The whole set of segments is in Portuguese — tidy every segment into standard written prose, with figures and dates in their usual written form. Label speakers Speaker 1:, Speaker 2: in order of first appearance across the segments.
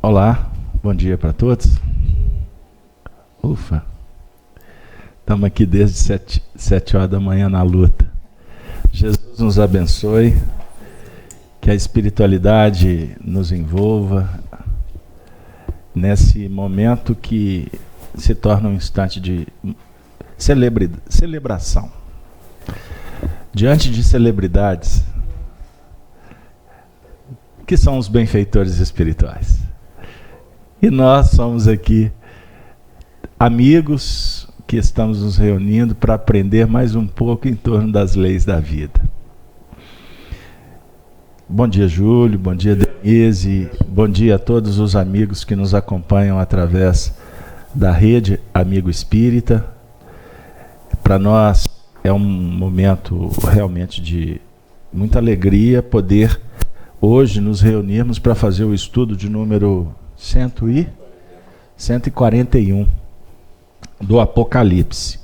Speaker 1: Olá, bom dia para todos. Ufa, estamos aqui desde 7 horas da manhã na luta. Jesus nos abençoe, que a espiritualidade nos envolva nesse momento que se torna um instante de celebração. Diante de celebridades, que são os benfeitores espirituais. E nós somos aqui amigos que estamos nos reunindo para aprender mais um pouco em torno das leis da vida. Bom dia, Júlio, bom dia, Denise, bom dia a todos os amigos que nos acompanham através da rede Amigo Espírita. Para nós é um momento realmente de muita alegria poder hoje nos reunirmos para fazer o estudo de número 141 do Apocalipse.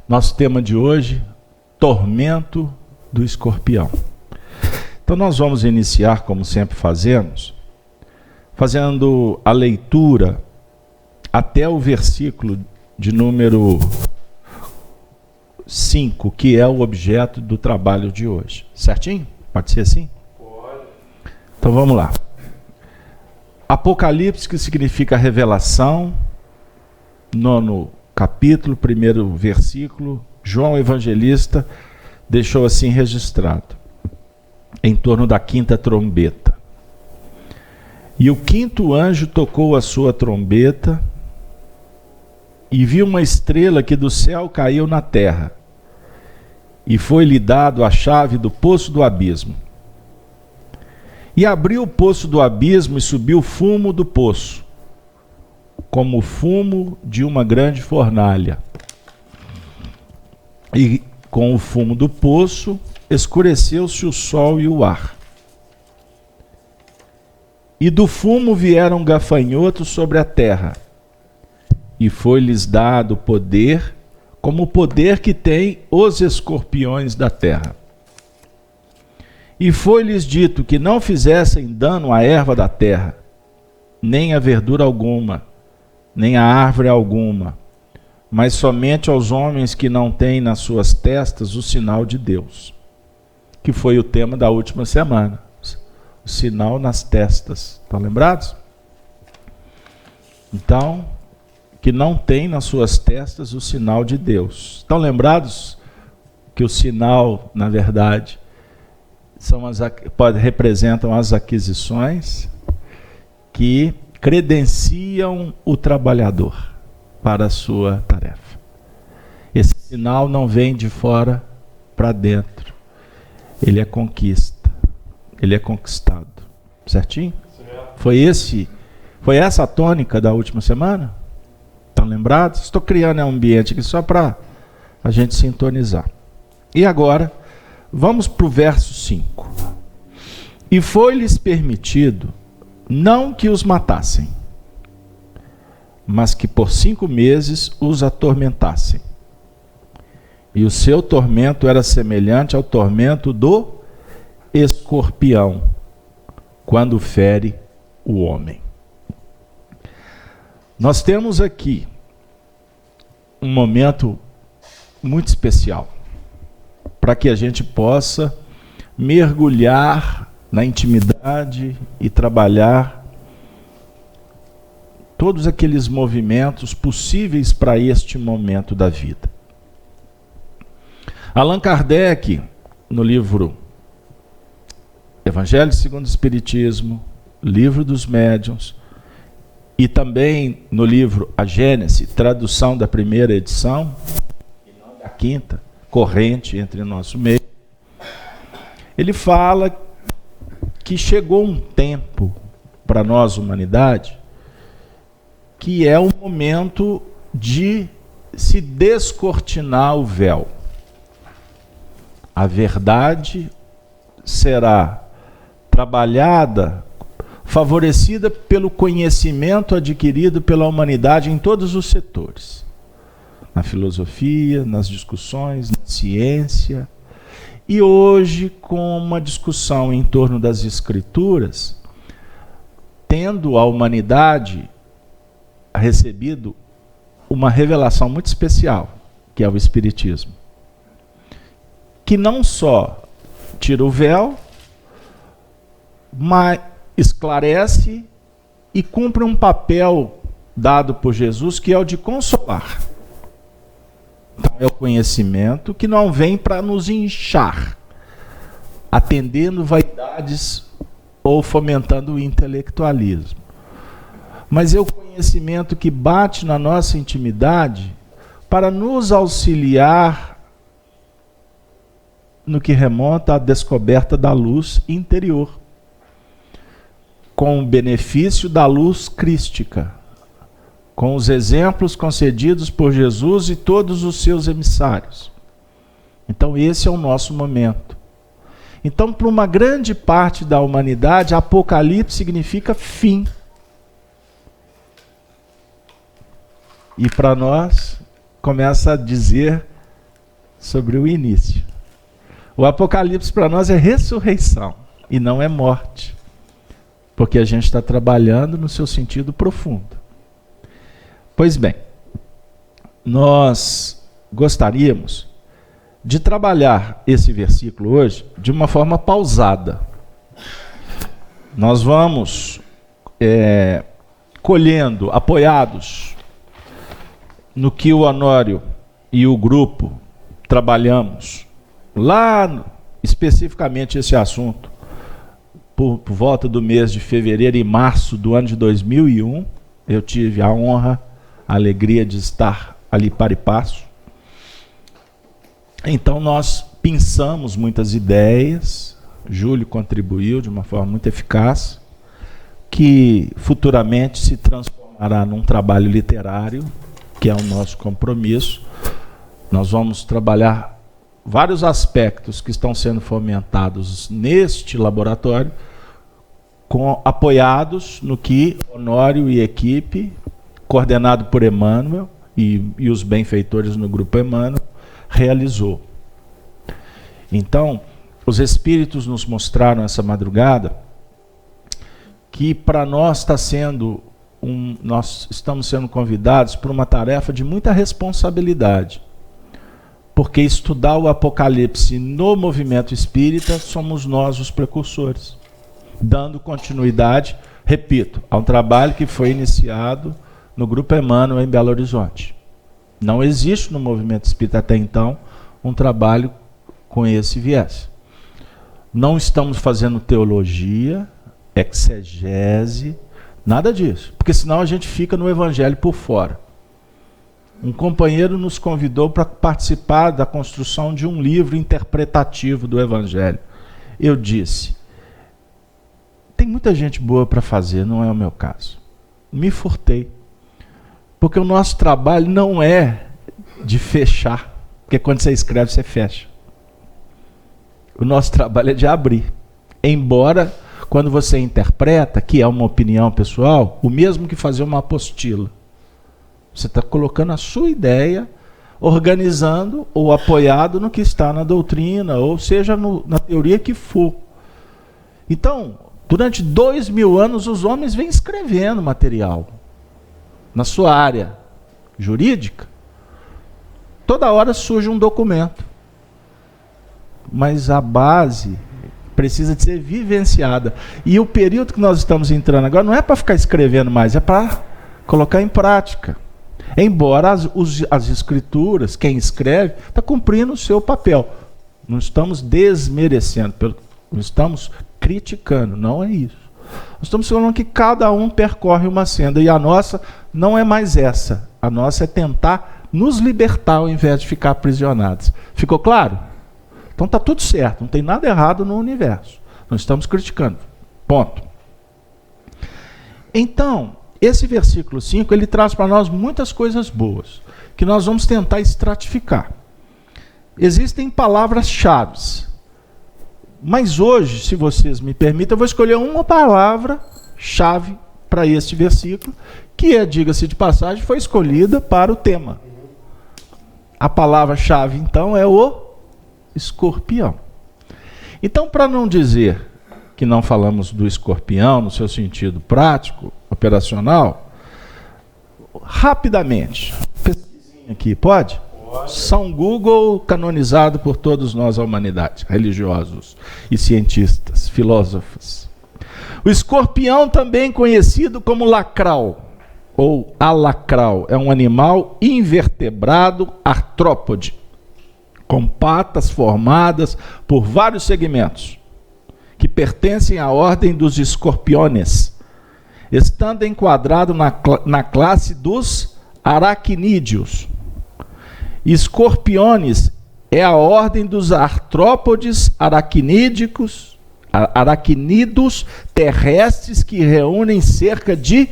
Speaker 1: Nosso tema de hoje, tormento do escorpião. Então nós vamos iniciar, como sempre fazemos, fazendo a leitura até o versículo de número 5, que é o objeto do trabalho de hoje. Certinho? Pode ser assim? Pode. Então vamos lá. Apocalipse, que significa revelação, 9º capítulo, 1º versículo, João Evangelista deixou assim registrado, em torno da 5ª trombeta. E o 5º anjo tocou a sua trombeta, e viu uma estrela que do céu caiu na terra, e foi-lhe dado a chave do poço do abismo. E abriu o poço do abismo e subiu fumo do poço, como o fumo de uma grande fornalha. E com o fumo do poço escureceu-se o sol e o ar. E do fumo vieram gafanhotos sobre a terra, e foi-lhes dado poder, como o poder que têm os escorpiões da terra. E foi-lhes dito que não fizessem dano à erva da terra, nem a verdura alguma, nem a árvore alguma, mas somente aos homens que não têm nas suas testas o sinal de Deus, que foi o tema da última semana, o sinal nas testas. Estão lembrados? Então, que não tem nas suas testas o sinal de Deus. Estão lembrados que o sinal, na verdade, representam as aquisições que credenciam o trabalhador para a sua tarefa. Esse sinal não vem de fora para dentro. Ele é conquista. Ele é conquistado. Certinho? Foi essa a tônica da última semana? Estão lembrados? Estou criando um ambiente aqui só para a gente sintonizar. E agora, vamos para o verso 5. E foi-lhes permitido não que os matassem, mas que por 5 meses os atormentassem. E o seu tormento era semelhante ao tormento do escorpião, quando fere o homem. Nós temos aqui um momento muito especial, para que a gente possa mergulhar na intimidade e trabalhar todos aqueles movimentos possíveis para este momento da vida. Allan Kardec, no livro Evangelho segundo o Espiritismo, Livro dos Médiuns, e também no livro A Gênese, tradução da 1ª edição, e não da 5ª, corrente entre o nosso meio, ele fala que chegou um tempo para nós, humanidade, que é o momento de se descortinar o véu. A verdade será trabalhada, favorecida pelo conhecimento adquirido pela humanidade em todos os setores. Na filosofia, nas discussões, na ciência. E hoje, com uma discussão em torno das escrituras, tendo a humanidade recebido uma revelação muito especial, que é o Espiritismo, que não só tira o véu, mas esclarece e cumpre um papel dado por Jesus, que é o de consolar. Então, é o conhecimento que não vem para nos inchar, atendendo vaidades ou fomentando o intelectualismo. Mas é o conhecimento que bate na nossa intimidade para nos auxiliar no que remonta à descoberta da luz interior, com o benefício da luz crística, com os exemplos concedidos por Jesus e todos os seus emissários. Então esse é o nosso momento. Então, para uma grande parte da humanidade, Apocalipse significa fim. E para nós, começa a dizer sobre o início. O Apocalipse para nós é ressurreição e não é morte, porque a gente está trabalhando no seu sentido profundo. Pois bem, nós gostaríamos de trabalhar esse versículo hoje de uma forma pausada. Nós vamos colhendo, apoiados no que o Honório e o grupo trabalhamos, lá especificamente esse assunto, por volta do mês de fevereiro e março do ano de 2001, eu tive a honra, a alegria de estar ali para e passo. Então nós pensamos muitas ideias, Júlio contribuiu de uma forma muito eficaz, que futuramente se transformará num trabalho literário, que é o nosso compromisso. Nós vamos trabalhar vários aspectos que estão sendo fomentados neste laboratório, apoiados no que Honório e equipe, coordenado por Emmanuel e os benfeitores no grupo Emmanuel, realizou. Então, os Espíritos nos mostraram essa madrugada que para nós está sendo nós estamos sendo convidados por uma tarefa de muita responsabilidade, porque estudar o Apocalipse no movimento espírita somos nós os precursores, dando continuidade, repito, a um trabalho que foi iniciado no Grupo Emmanuel em Belo Horizonte. Não existe no movimento espírita até então um trabalho com esse viés. Não estamos fazendo teologia, exegese, nada disso, porque senão a gente fica no evangelho por fora. Um companheiro nos convidou para participar da construção de um livro interpretativo do evangelho. Eu disse, tem muita gente boa para fazer, não é o meu caso. Me furtei, porque o nosso trabalho não é de fechar, porque quando você escreve, você fecha. O nosso trabalho é de abrir, embora quando você interpreta, que é uma opinião pessoal, o mesmo que fazer uma apostila. Você está colocando a sua ideia, organizando ou apoiado no que está na doutrina, ou seja, na teoria que for. Então, durante 2000 anos, os homens vêm escrevendo material. Na sua área jurídica, toda hora surge um documento. Mas a base precisa de ser vivenciada. E o período que nós estamos entrando agora não é para ficar escrevendo mais, é para colocar em prática. Embora as escrituras, quem escreve, está cumprindo o seu papel. Não estamos desmerecendo, não estamos criticando, não é isso. Nós estamos falando que cada um percorre uma senda, e a nossa não é mais essa. A nossa é tentar nos libertar ao invés de ficar aprisionados. Ficou claro? Então está tudo certo, não tem nada errado no universo. Não estamos criticando. Ponto. Então, esse versículo 5, ele traz para nós muitas coisas boas, que nós vamos tentar estratificar. Existem palavras-chave, mas hoje, se vocês me permitem, eu vou escolher uma palavra-chave para este versículo, que é, diga-se de passagem, foi escolhida para o tema. A palavra-chave, então, é o escorpião. Então, para não dizer que não falamos do escorpião no seu sentido prático, operacional, rapidamente, pesquisinha aqui, pode? São Google canonizado por todos nós, a humanidade, religiosos e cientistas, filósofos. O escorpião, também conhecido como lacral, ou alacral, é um animal invertebrado artrópode, com patas formadas por vários segmentos, que pertencem à ordem dos escorpiones, estando enquadrado na classe dos aracnídeos. Escorpiones é a ordem dos artrópodes aracnídeos terrestres, que reúnem cerca de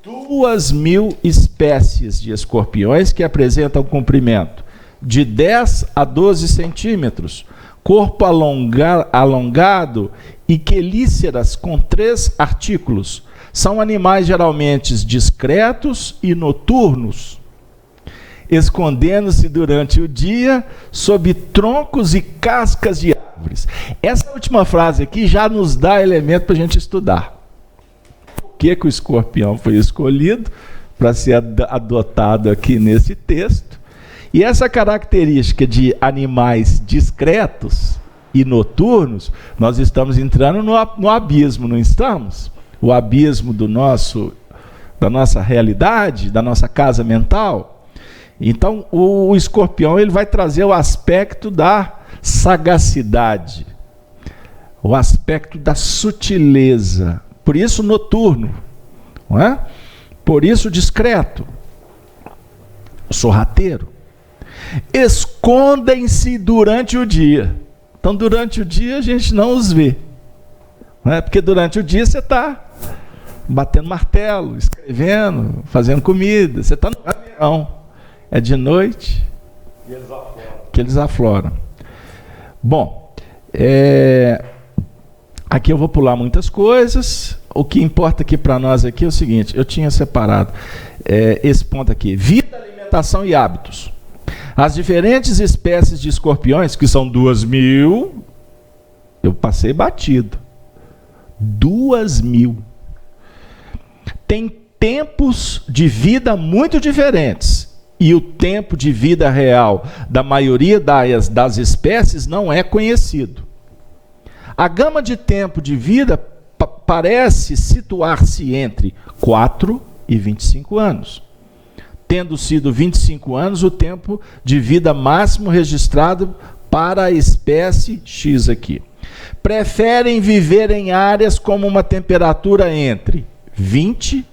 Speaker 1: 2.000 espécies de escorpiões que apresentam comprimento de 10 a 12 centímetros, corpo alongado e quelíceras com 3 artículos. São animais geralmente discretos e noturnos, escondendo-se durante o dia sob troncos e cascas de árvores. Essa última frase aqui já nos dá elemento para a gente estudar. Por que o escorpião foi escolhido para ser adotado aqui nesse texto? E essa característica de animais discretos e noturnos, nós estamos entrando no abismo, não estamos? O abismo da nossa realidade, da nossa casa mental. Então, o escorpião, ele vai trazer o aspecto da sagacidade, o aspecto da sutileza, por isso noturno, não é? Por isso discreto, sorrateiro. Escondem-se durante o dia. Então, durante o dia a gente não os vê, não é? Porque durante o dia você está batendo martelo, escrevendo, fazendo comida, você está no caminhão. É de noite que eles afloram. Bom, aqui eu vou pular muitas coisas. O que importa aqui para nós aqui é o seguinte: eu tinha separado esse ponto aqui: vida, alimentação e hábitos. As diferentes espécies de escorpiões, que são 2.000, eu passei batido. 2.000. Tem tempos de vida muito diferentes. E o tempo de vida real da maioria das espécies não é conhecido. A gama de tempo de vida parece situar-se entre 4 e 25 anos, tendo sido 25 anos o tempo de vida máximo registrado para a espécie X aqui. Preferem viver em áreas com uma temperatura entre 20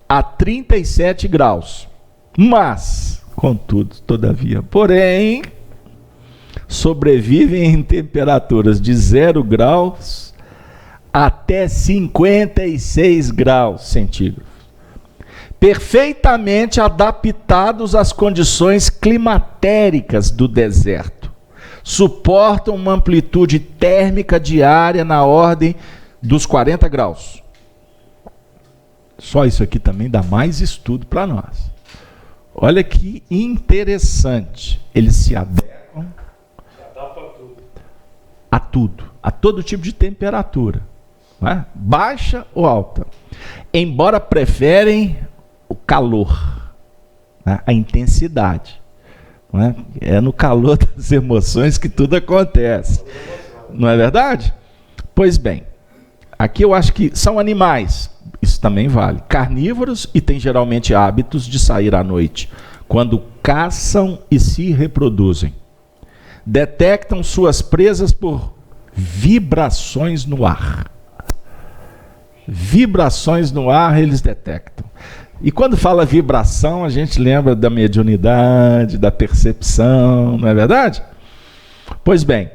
Speaker 1: a 37 graus. Mas, contudo, todavia, porém, sobrevivem em temperaturas de 0 graus até 56 graus centígrados, perfeitamente adaptados às condições climatéricas do deserto. Suportam uma amplitude térmica diária na ordem dos 40 graus. Só isso aqui também dá mais estudo para nós. Olha que interessante. Eles se adequam a tudo, a todo tipo de temperatura, não é? Baixa ou alta. Embora preferem o calor, né? A intensidade. Não é? É no calor das emoções que tudo acontece. Não é verdade? Pois bem, aqui eu acho que são animais. Isso também vale. Carnívoros e têm geralmente hábitos de sair à noite, quando caçam e se reproduzem. Detectam suas presas por vibrações no ar. Vibrações no ar eles detectam. E quando fala vibração, a gente lembra da mediunidade, da percepção, não é verdade? Pois bem,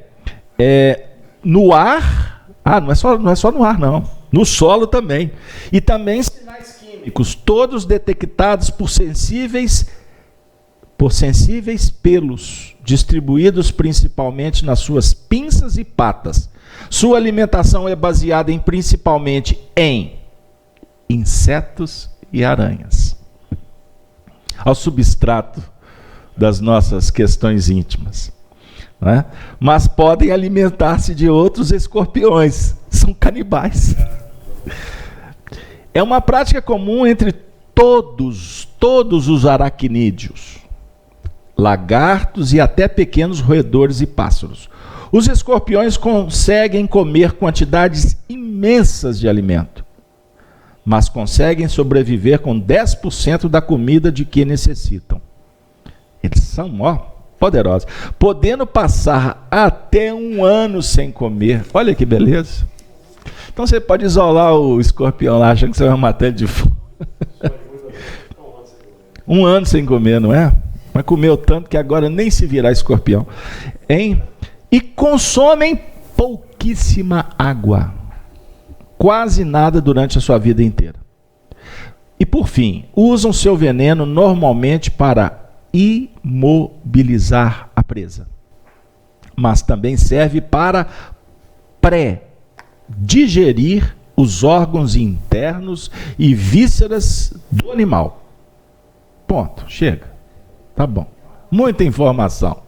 Speaker 1: no ar, não é só no ar não. No solo também. E também sinais químicos, todos detectados por sensíveis pelos, distribuídos principalmente nas suas pinças e patas. Sua alimentação é baseada principalmente em insetos e aranhas. Ao substrato das nossas questões íntimas. né? Mas podem alimentar-se de outros escorpiões. São canibais. É uma prática comum entre todos os aracnídeos, lagartos e até pequenos roedores e pássaros. Os escorpiões conseguem comer quantidades imensas de alimento, mas conseguem sobreviver com 10% da comida de que necessitam. Eles são, poderosos, podendo passar até 1 ano sem comer. Olha que beleza. Então você pode isolar o escorpião lá, achando que você vai matar ele de fome. 1 ano sem comer, não é? Mas comeu tanto que agora nem se virá escorpião. Hein? E consomem pouquíssima água. Quase nada durante a sua vida inteira. E por fim, usam seu veneno normalmente para imobilizar a presa. Mas também serve para digerir os órgãos internos e vísceras do animal. Ponto, chega. Tá bom. Muita informação.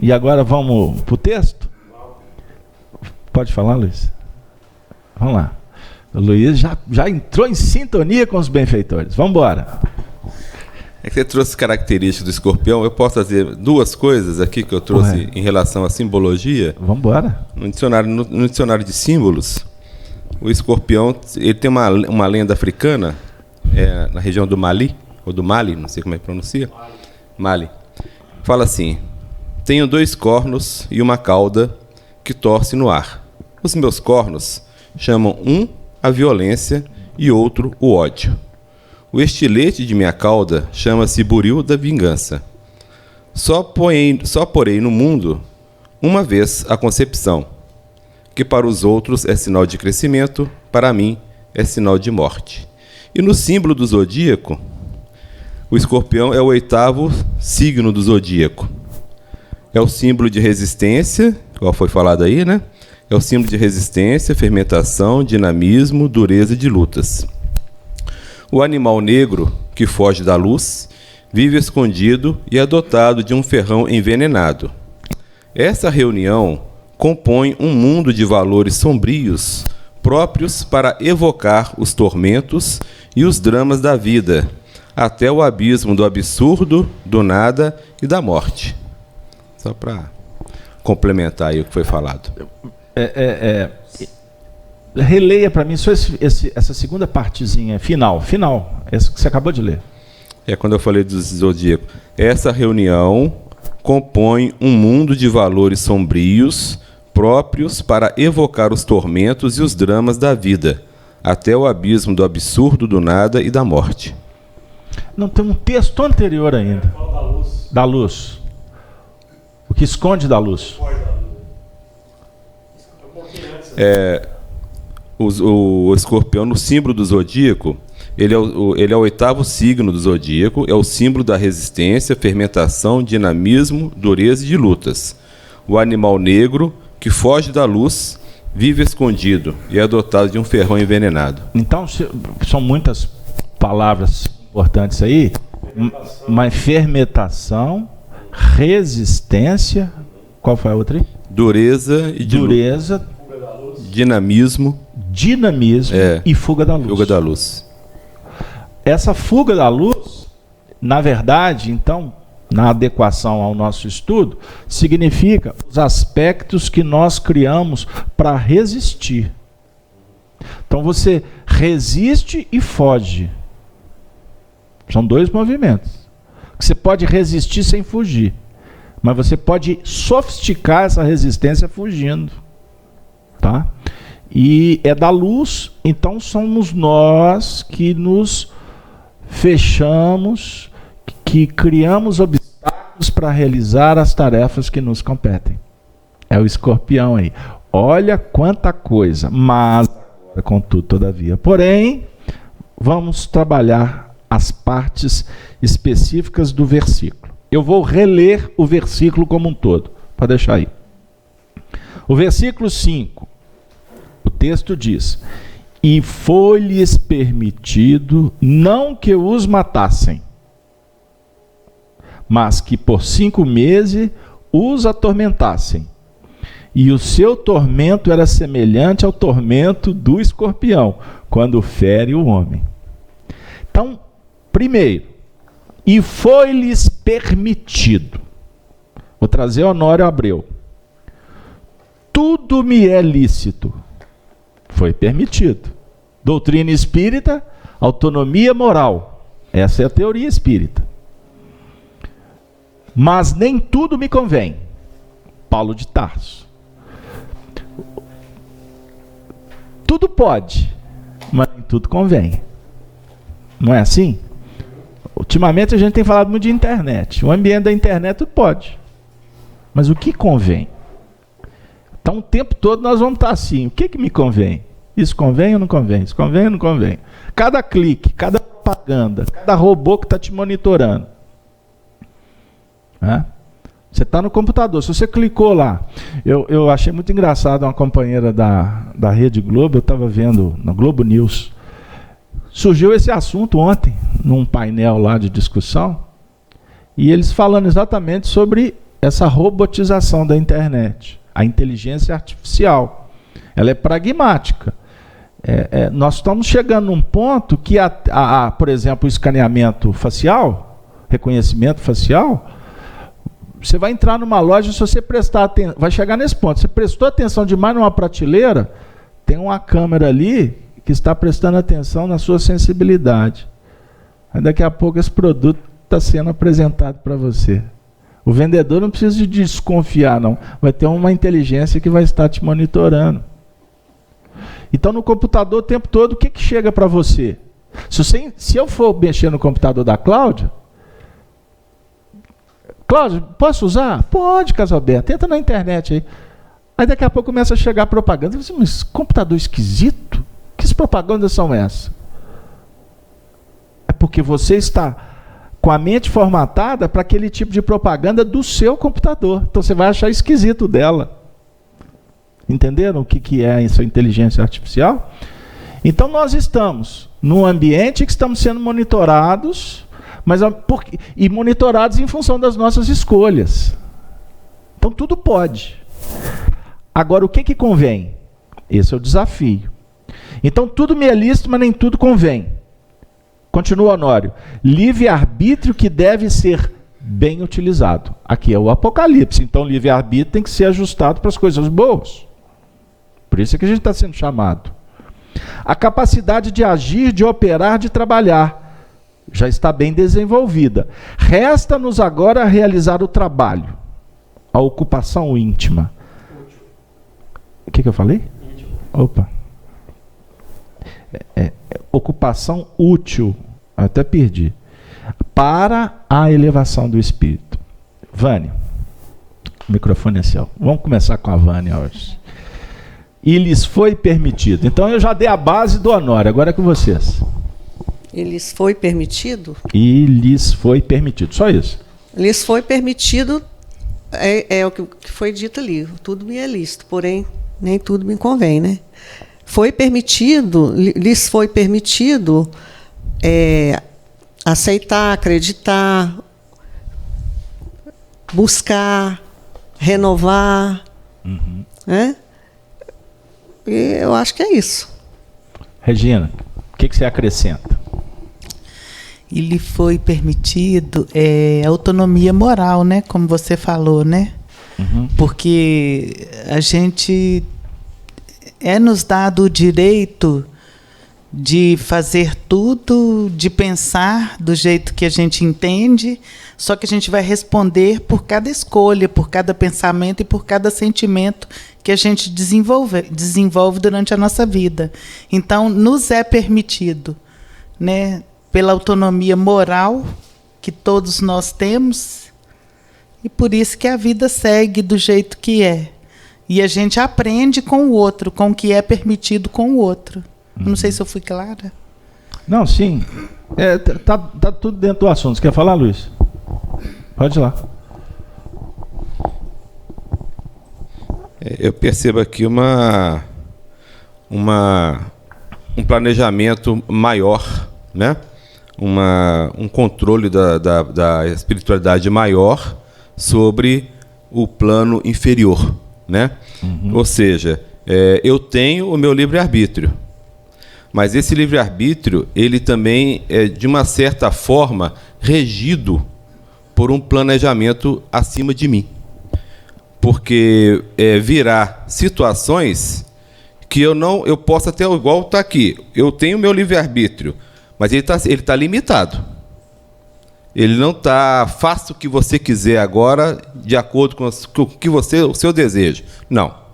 Speaker 1: E agora vamos para o texto? Pode falar, Luiz? Vamos lá. O Luiz já entrou em sintonia com os benfeitores. Vamos embora.
Speaker 2: É que você trouxe características do escorpião. Eu posso fazer 2 coisas aqui que eu trouxe em relação à simbologia.
Speaker 1: Vamos embora.
Speaker 2: No dicionário de símbolos, o escorpião ele tem uma lenda africana, na região do Mali, ou do Mali, não sei como é que pronuncia. Mali. Fala assim: tenho 2 cornos e uma cauda que torce no ar. Os meus cornos chamam um a violência e outro o ódio. O estilete de minha cauda chama-se buril da vingança. Só porei no mundo uma vez a concepção, que para os outros é sinal de crescimento, para mim é sinal de morte. E no símbolo do zodíaco, o escorpião é o 8º signo do zodíaco. É o símbolo de resistência, igual foi falado aí, né? É o símbolo de resistência, fermentação, dinamismo, dureza de lutas. O animal negro, que foge da luz, vive escondido e é dotado de um ferrão envenenado. Essa reunião compõe um mundo de valores sombrios próprios para evocar os tormentos e os dramas da vida, até o abismo do absurdo, do nada e da morte. Só para complementar aí o que foi falado.
Speaker 1: Releia para mim só essa segunda partezinha, final, essa que você acabou de ler.
Speaker 2: É quando eu falei do zodíaco. Essa reunião compõe um mundo de valores sombrios próprios para evocar os tormentos e os dramas da vida, até o abismo do absurdo, do nada e da morte.
Speaker 1: Não, tem um texto anterior ainda. Da luz. O que esconde da luz.
Speaker 2: O escorpião, no símbolo do zodíaco, ele é o 8º signo do zodíaco, é o símbolo da resistência, fermentação, dinamismo, dureza e de lutas. O animal negro, que foge da luz, vive escondido e é dotado de um ferrão envenenado.
Speaker 1: Então, são muitas palavras importantes aí, mas fermentação, resistência, qual foi a outra aí?
Speaker 2: Dureza e de
Speaker 1: dureza,
Speaker 2: dinamismo
Speaker 1: e fuga da luz.
Speaker 2: Fuga da luz.
Speaker 1: Essa fuga da luz, na verdade, então, na adequação ao nosso estudo, significa os aspectos que nós criamos para resistir. Então você resiste e foge. São 2 movimentos. Você pode resistir sem fugir, mas você pode sofisticar essa resistência fugindo. Tá? E é da luz, então somos nós que nos fechamos, que criamos obstáculos para realizar as tarefas que nos competem. É o escorpião aí. Olha quanta coisa, mas contudo, todavia. Porém, vamos trabalhar as partes específicas do versículo. Eu vou reler o versículo como um todo, para deixar aí. O versículo 5, o texto diz: e foi-lhes permitido não que os matassem, mas que por 5 meses os atormentassem. E o seu tormento era semelhante ao tormento do escorpião, quando fere o homem. Então, primeiro, e foi-lhes permitido. Vou trazer Honório Abreu. Tudo me é lícito. Foi permitido. Doutrina espírita, autonomia moral. Essa é a teoria espírita. Mas nem tudo me convém. Paulo de Tarso. Tudo pode, mas nem tudo convém. Não é assim? Ultimamente a gente tem falado muito de internet. O ambiente da internet tudo pode. Mas o que convém? Então o tempo todo nós vamos estar assim. O que me convém? Isso convém ou não convém? Isso convém ou não convém? Cada clique, cada propaganda, cada robô que está te monitorando. Você está no computador, se você clicou lá. Eu achei muito engraçado uma companheira da Rede Globo, eu estava vendo na Globo News. Surgiu esse assunto ontem, num painel lá de discussão, e eles falando exatamente sobre essa robotização da internet, a inteligência artificial. Ela é pragmática. Nós estamos chegando num ponto que, por exemplo, o escaneamento facial, reconhecimento facial, você vai entrar numa loja, se você prestar atenção, vai chegar nesse ponto, você prestou atenção demais numa prateleira, tem uma câmera ali que está prestando atenção na sua sensibilidade. Aí daqui a pouco esse produto está sendo apresentado para você. O vendedor não precisa de desconfiar, não. Vai ter uma inteligência que vai estar te monitorando. Então, no computador, o tempo todo, o que chega para você? Se eu for mexer no computador da Cláudia, Cláudia, posso usar? Pode, Casalberto. Entra na internet aí. Aí daqui a pouco começa a chegar propaganda. Você, mas computador esquisito? Que propagandas são essas? É porque você está com a mente formatada para aquele tipo de propaganda do seu computador. Então você vai achar esquisito dela. Entenderam o que é essa inteligência artificial? Então nós estamos num ambiente que estamos sendo monitorados, e monitorados em função das nossas escolhas. Então tudo pode. Agora o que convém? Esse é o desafio. Então tudo me é lícito, mas nem tudo convém. Continua Honório. Livre-arbítrio que deve ser bem utilizado. Aqui é o Apocalipse. Então livre-arbítrio tem que ser ajustado para as coisas boas. Por isso é que a gente está sendo chamado. A capacidade de agir, de operar, de trabalhar já está bem desenvolvida. Resta-nos agora realizar o trabalho, a ocupação íntima. O que eu falei? Opa. Ocupação útil, até perdi, para a elevação do espírito. Vânia, o microfone é seu. Vamos começar com a Vânia hoje. E lhes foi permitido. Então eu já dei a base do Honório, agora é com vocês.
Speaker 3: E lhes foi permitido?
Speaker 1: E lhes foi permitido, só isso.
Speaker 3: Lhes foi permitido, é o que foi dito ali, tudo me é lícito, porém nem tudo me convém, né? Foi permitido, lhes foi permitido aceitar, acreditar, buscar, renovar, né? E eu acho que é isso.
Speaker 1: Regina, o que você acrescenta?
Speaker 4: E lhe foi permitido autonomia moral, né? Como você falou, né? Porque a gente nos dado o direito de fazer tudo, de pensar do jeito que a gente entende, só que a gente vai responder por cada escolha, por cada pensamento e por cada sentimento que a gente desenvolve durante a nossa vida. Então, nos é permitido, né, pela autonomia moral que todos nós temos, e por isso que a vida segue do jeito que é. E a gente aprende com o outro, com o que é permitido com o outro. Não sei se eu fui clara.
Speaker 1: Não, sim. Tá tudo dentro do assunto. Você quer falar, Luiz? Pode ir lá.
Speaker 2: Eu percebo aqui um planejamento maior, né? Um controle da espiritualidade maior sobre o plano inferior, né? Ou seja, eu tenho o meu livre-arbítrio, mas esse livre-arbítrio, ele também é, de uma certa forma, regido por um planejamento acima de mim. Porque virá situações que eu posso até, igual está aqui, eu tenho o meu livre-arbítrio, mas ele tá limitado. Ele não está, faça o que você quiser agora, de acordo com o seu desejo. Não.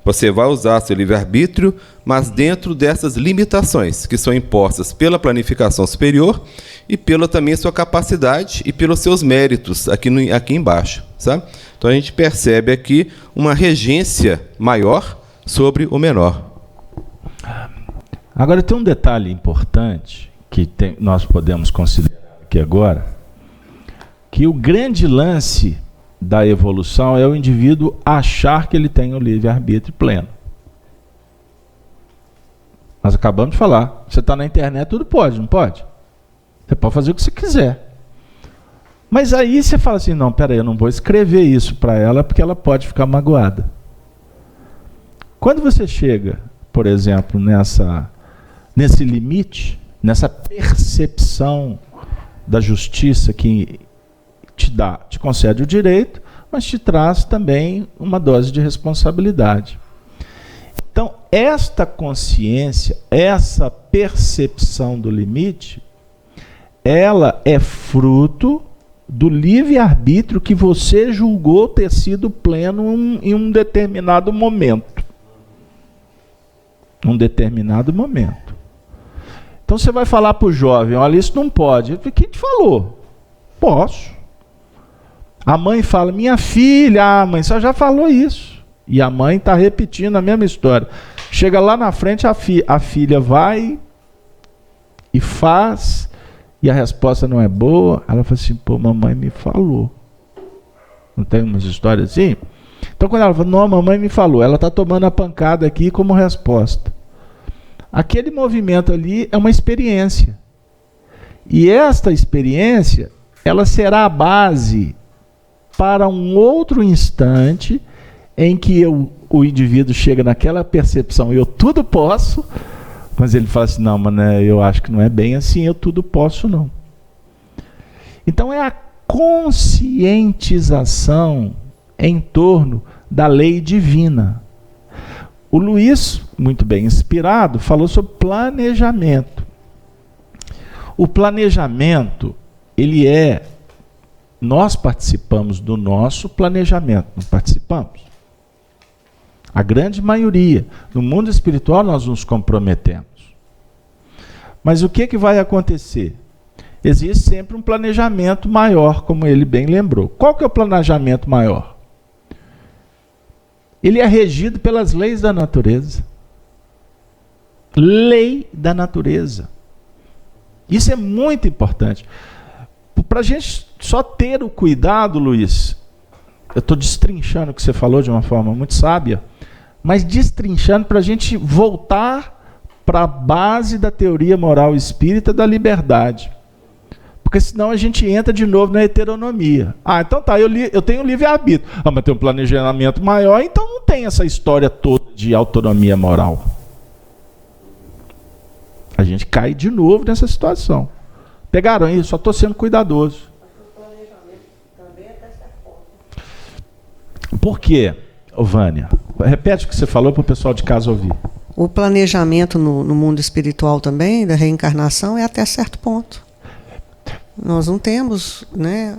Speaker 2: Você vai usar seu livre-arbítrio, mas dentro dessas limitações que são impostas pela planificação superior e pela também sua capacidade e pelos seus méritos aqui embaixo, sabe? Então a gente percebe aqui uma regência maior sobre o menor.
Speaker 1: Agora tem um detalhe importante que nós podemos considerar aqui agora, que o grande lance da evolução é o indivíduo achar que ele tem o livre-arbítrio pleno. Nós acabamos de falar, você está na internet, tudo pode, não pode? Você pode fazer o que você quiser. Mas aí você fala assim, não, peraí, eu não vou escrever isso para ela porque ela pode ficar magoada. Quando você chega, por exemplo, nesse limite, nessa percepção da justiça que te concede o direito, mas te traz também uma dose de responsabilidade. Então, esta consciência, essa percepção do limite, ela é fruto do livre-arbítrio que você julgou ter sido pleno em um determinado momento. Num determinado momento. Então você vai falar para o jovem, olha, isso não pode. Quem te falou? Posso. A mãe fala, minha filha, mãe, você já falou isso. E a mãe está repetindo a mesma história. Chega lá na frente, a filha vai e faz, e a resposta não é boa. Ela fala assim, pô, mamãe me falou. Não tem umas histórias assim? Então quando ela fala, não, mamãe me falou, ela está tomando a pancada aqui como resposta. Aquele movimento ali é uma experiência. E esta experiência, ela será a base para um outro instante em que o indivíduo chega naquela percepção, eu tudo posso, mas ele fala assim, não, mas né, eu acho que não é bem assim, eu tudo posso não. Então é a conscientização em torno da lei divina. O Luiz, muito bem inspirado, falou sobre planejamento. O planejamento, nós participamos do nosso planejamento, não participamos? A grande maioria. No mundo espiritual nós nos comprometemos. Mas o que vai acontecer? Existe sempre um planejamento maior, como ele bem lembrou. Qual que é o planejamento maior? Ele é regido pelas leis da natureza. Lei da natureza. Isso é muito importante. Para a gente só ter o cuidado, Luiz, eu estou destrinchando o que você falou de uma forma muito sábia, mas destrinchando para a gente voltar para a base da teoria moral espírita da liberdade. Porque senão a gente entra de novo na heteronomia. Ah, então tá, eu tenho livre-arbítrio. Ah, mas tem um planejamento maior, então não tem essa história toda de autonomia moral. A gente cai de novo nessa situação. Pegaram isso? Só estou sendo cuidadoso. Por quê, Vânia? Repete o que você falou para o pessoal de casa ouvir.
Speaker 3: O planejamento no mundo espiritual também, da reencarnação, é até certo ponto. Nós não temos, né,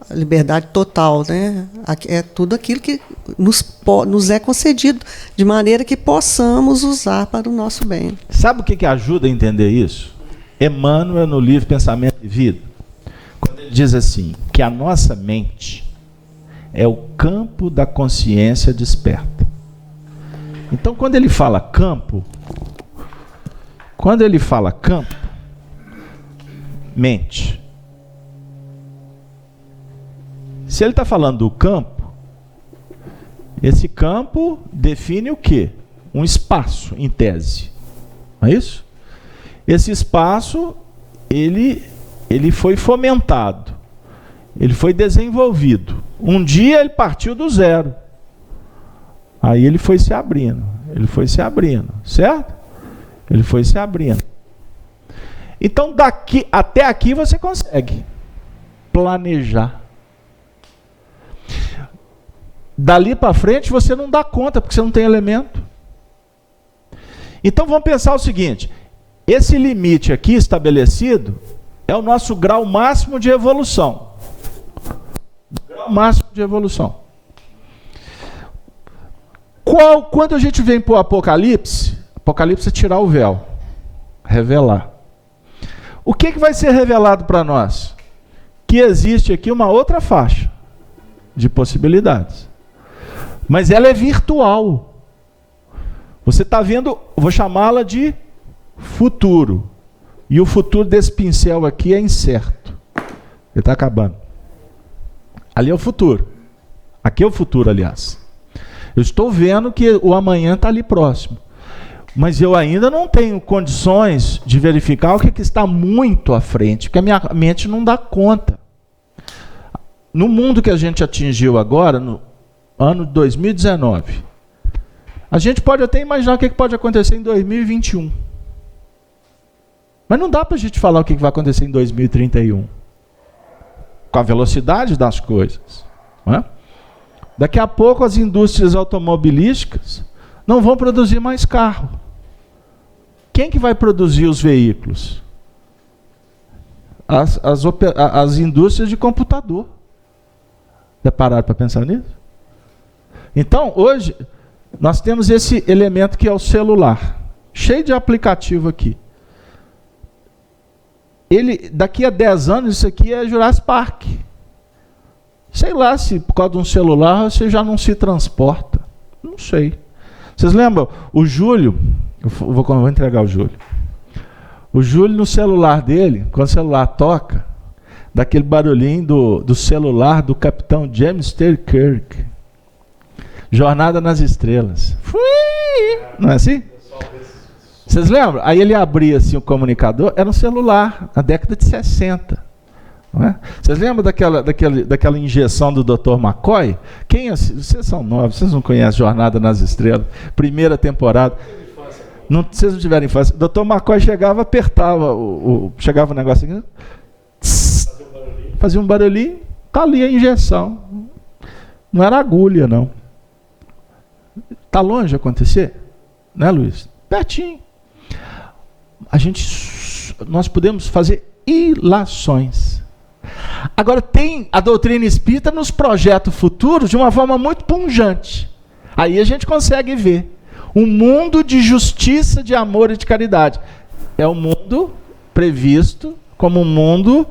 Speaker 3: a liberdade total, né? É tudo aquilo que nos é concedido, de maneira que possamos usar para o nosso bem.
Speaker 1: Sabe o que ajuda a entender isso? Emmanuel, no livro Pensamento e Vida, quando ele diz assim, que a nossa mente é o campo da consciência desperta. Então, quando ele fala campo, mente. Se ele está falando do campo, esse campo define o quê? Um espaço, em tese. Não é isso? Esse espaço, ele foi fomentado. Ele foi desenvolvido. Um dia ele partiu do zero. Aí ele foi se abrindo. Ele foi se abrindo. Certo? Ele foi se abrindo. Então, daqui até aqui você consegue planejar. Dali para frente você não dá conta, porque você não tem elemento. Então vamos pensar o seguinte: esse limite aqui estabelecido é o nosso grau máximo de evolução. Grau máximo de evolução. Quando a gente vem para o Apocalipse, Apocalipse é tirar o véu, revelar. O que vai ser revelado para nós? Que existe aqui uma outra faixa de possibilidades. Mas ela é virtual. Você está vendo, vou chamá-la de futuro. E o futuro desse pincel aqui é incerto. Ele está acabando. Ali é o futuro. Aqui é o futuro, aliás. Eu estou vendo que o amanhã está ali próximo. Mas eu ainda não tenho condições de verificar o que está muito à frente, porque a minha mente não dá conta. No mundo que a gente atingiu agora, no ano de 2019, a gente pode até imaginar o que pode acontecer em 2021. Mas não dá para a gente falar o que vai acontecer em 2031. Com a velocidade das coisas. Não é? Daqui a pouco as indústrias automobilísticas não vão produzir mais carro. Quem que vai produzir os veículos? As indústrias de computador. Já pararam para pensar nisso? Então, hoje, nós temos esse elemento que é o celular. Cheio de aplicativo aqui. Daqui a 10 anos, isso aqui é Jurassic Park. Sei lá se por causa de um celular você já não se transporta. Não sei. Vocês lembram? O Júlio, vou entregar o Júlio. O Júlio no celular dele, quando o celular toca, dá aquele barulhinho do celular do capitão James T. Kirk. Jornada nas Estrelas. Não é assim? Vocês lembram? Aí ele abria assim o comunicador, era um celular, na década de 60. Não é? Vocês lembram daquela injeção do Dr. McCoy? Vocês são novos, vocês não conhecem Jornada nas Estrelas, primeira temporada. Não, vocês não tiveram infância. O Dr. McCoy chegava, apertava, chegava o negócio aqui, fazia um barulhinho, tá ali a injeção. Não era agulha, não. Está longe de acontecer? Né, Luiz? Pertinho. Nós podemos fazer ilações. Agora, a doutrina espírita nos projeta o futuro de uma forma muito pungente. Aí a gente consegue ver um mundo de justiça, de amor e de caridade. É o mundo previsto como um mundo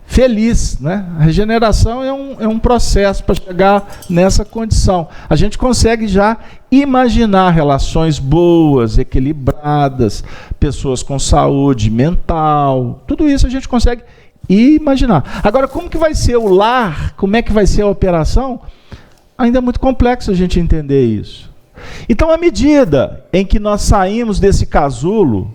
Speaker 1: feliz, né? A regeneração é um processo para chegar nessa condição. A gente consegue já imaginar relações boas, equilibradas, pessoas com saúde mental, tudo isso a gente consegue imaginar. Agora, como que vai ser o lar? Como é que vai ser a operação? Ainda é muito complexo a gente entender isso. Então, à medida em que nós saímos desse casulo,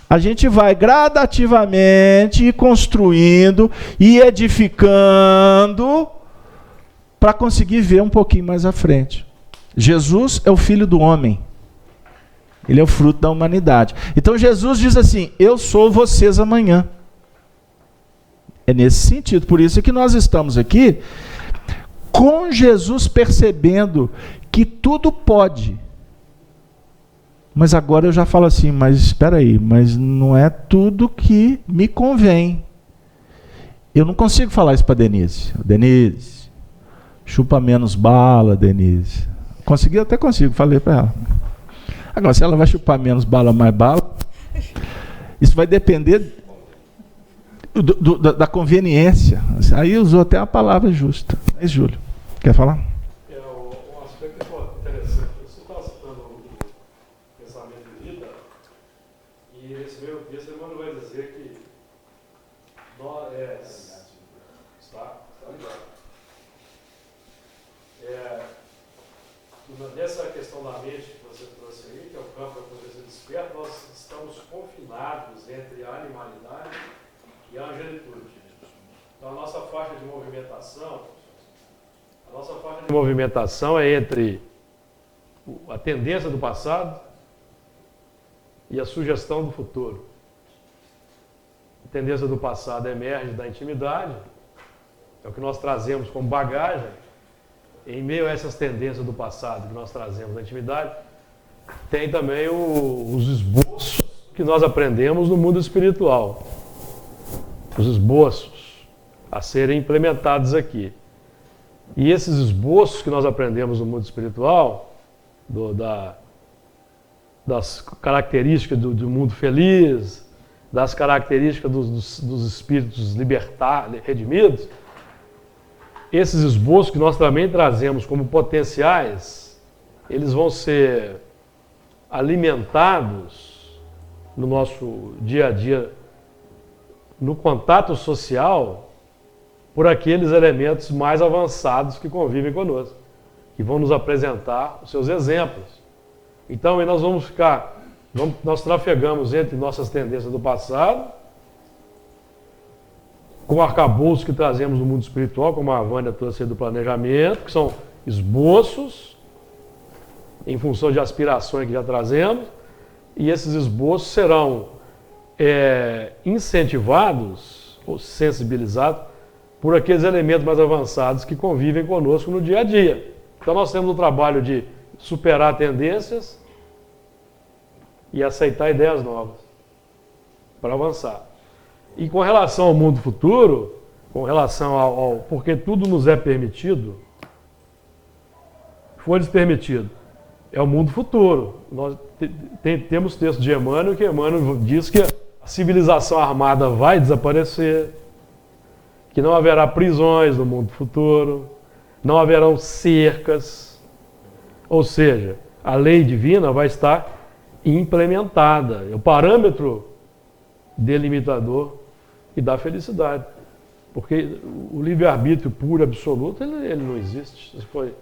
Speaker 1: a gente vai gradativamente construindo e edificando para conseguir ver um pouquinho mais à frente. Jesus é o Filho do Homem. Ele é o fruto da humanidade. Então Jesus diz assim: eu sou vocês amanhã. É nesse sentido. Por isso é que nós estamos aqui com Jesus percebendo que tudo pode. Mas agora eu já falo assim, mas espera aí, mas não é tudo que me convém. Eu não consigo falar isso para Denise. Denise, chupa menos bala, Denise. Consegui, até consigo, falei para ela. Agora, se ela vai chupar menos bala, mais bala, isso vai depender da conveniência. Aí usou até a palavra justa. É, Júlio, quer falar?
Speaker 5: Um aspecto interessante. Você está citando o pensamento de vida, e nesse meio texto ele vai dizer que nós está ligado. Nessa questão da mente que você trouxe aí, que é o campo da consciência desperta, nós estamos confinados entre a animalidade e a angelitude. Então, a nossa faixa de movimentação é entre a tendência do passado e a sugestão do futuro. A tendência do passado emerge da intimidade, é o que nós trazemos como bagagem. Em meio a essas tendências do passado que nós trazemos da intimidade, tem também os esboços que nós aprendemos no mundo espiritual. Os esboços a serem implementados aqui. E esses esboços que nós aprendemos no mundo espiritual, das características do mundo feliz, das características dos espíritos redimidos, esses esboços que nós também trazemos como potenciais, eles vão ser alimentados no nosso dia a dia, no contato social, por aqueles elementos mais avançados que convivem conosco, que vão nos apresentar os seus exemplos. Então, aí nós trafegamos entre nossas tendências do passado, com o arcabouço que trazemos no mundo espiritual, como a Vânia trouxe do planejamento, que são esboços, em função de aspirações que já trazemos, e esses esboços serão incentivados ou sensibilizados por aqueles elementos mais avançados que convivem conosco no dia a dia. Então nós temos o trabalho de superar tendências e aceitar ideias novas para avançar. E com relação ao mundo futuro, com relação porque tudo nos é permitido, foi-lhes permitido, é o mundo futuro. Nós temos texto de Emmanuel, que Emmanuel diz que a civilização armada vai desaparecer, que não haverá prisões no mundo futuro, não haverão cercas, ou seja, a lei divina vai estar implementada. É o parâmetro delimitador e da felicidade. Porque o livre-arbítrio puro, absoluto, ele não existe. Se foi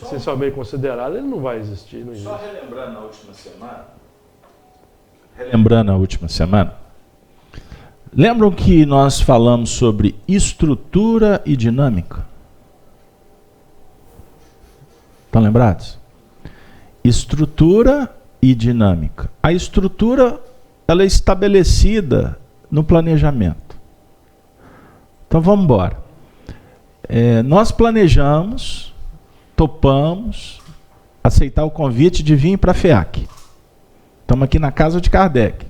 Speaker 5: essencialmente considerado, ele não vai existir. Não existe.
Speaker 1: Só relembrando a última semana, lembram que nós falamos sobre estrutura e dinâmica? Estão lembrados? Estrutura e dinâmica. A estrutura, ela é estabelecida no planejamento. Então vamos embora. Nós planejamos, topamos aceitar o convite de vir para a FEAC. Estamos aqui na casa de Kardec.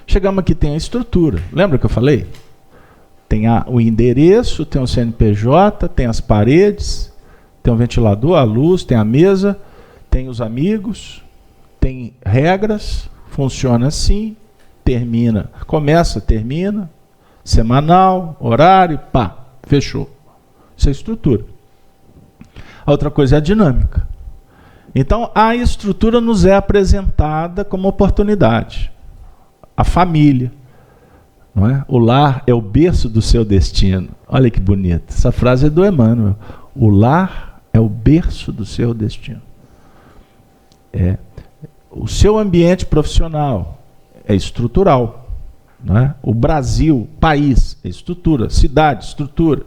Speaker 1: Chegamos aqui, tem a estrutura. Lembra que eu falei? Tem o endereço, tem o CNPJ, tem as paredes, tem o ventilador, a luz, tem a mesa, tem os amigos, tem regras, funciona assim, termina, começa, termina, semanal, horário, pá, fechou. Isso é estrutura. A outra coisa é a dinâmica. Então, a estrutura nos é apresentada como oportunidade. A família, não é? O lar é o berço do seu destino. Olha que bonito. Essa frase é do Emmanuel. O lar é o berço do seu destino. O seu ambiente profissional é estrutural. Não é? O Brasil, país, é estrutura. Cidade, estrutura.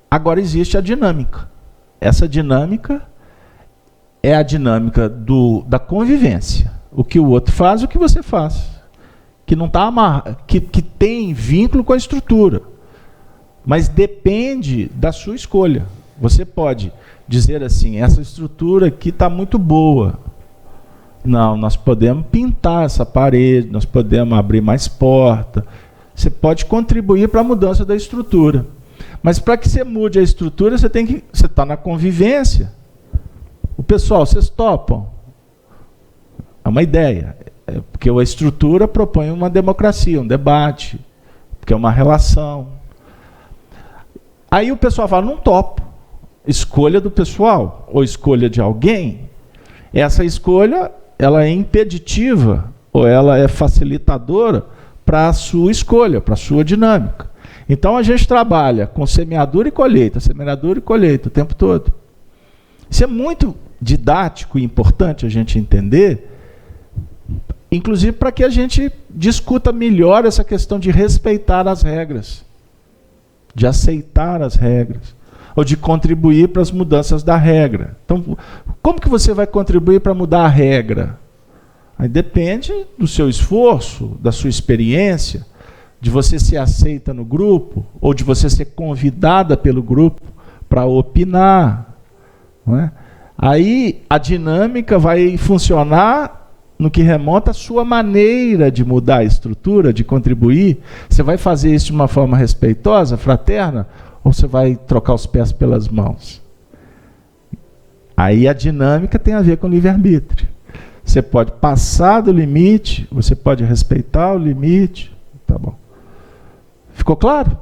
Speaker 1: Agora existe a dinâmica. Essa dinâmica é a dinâmica da convivência. O que o outro faz, o que você faz. Que não está amarrado, que tem vínculo com a estrutura. Mas depende da sua escolha. Você pode dizer assim, essa estrutura aqui está muito boa. Não, nós podemos pintar essa parede, nós podemos abrir mais porta. Você pode contribuir para a mudança da estrutura. Mas para que você mude a estrutura, você está na convivência. O pessoal, vocês topam? É uma ideia. Porque a estrutura propõe uma democracia, um debate, porque é uma relação. Aí o pessoal fala, não topo. Escolha do pessoal, ou escolha de alguém. Essa escolha, ela é impeditiva, ou ela é facilitadora para a sua escolha, para a sua dinâmica. Então a gente trabalha com semeadura e colheita o tempo todo. Isso é muito didático e importante a gente entender inclusive para que a gente discuta melhor essa questão de respeitar as regras, de aceitar as regras, ou de contribuir para as mudanças da regra. Então, como que você vai contribuir para mudar a regra? Aí depende do seu esforço, da sua experiência, de você ser aceita no grupo, ou de você ser convidada pelo grupo para opinar. Não é? Aí a dinâmica vai funcionar no que remonta à sua maneira de mudar a estrutura, de contribuir. Você vai fazer isso de uma forma respeitosa, fraterna, ou você vai trocar os pés pelas mãos? Aí a dinâmica tem a ver com livre-arbítrio. Você pode passar do limite, você pode respeitar o limite. Tá bom. Ficou claro?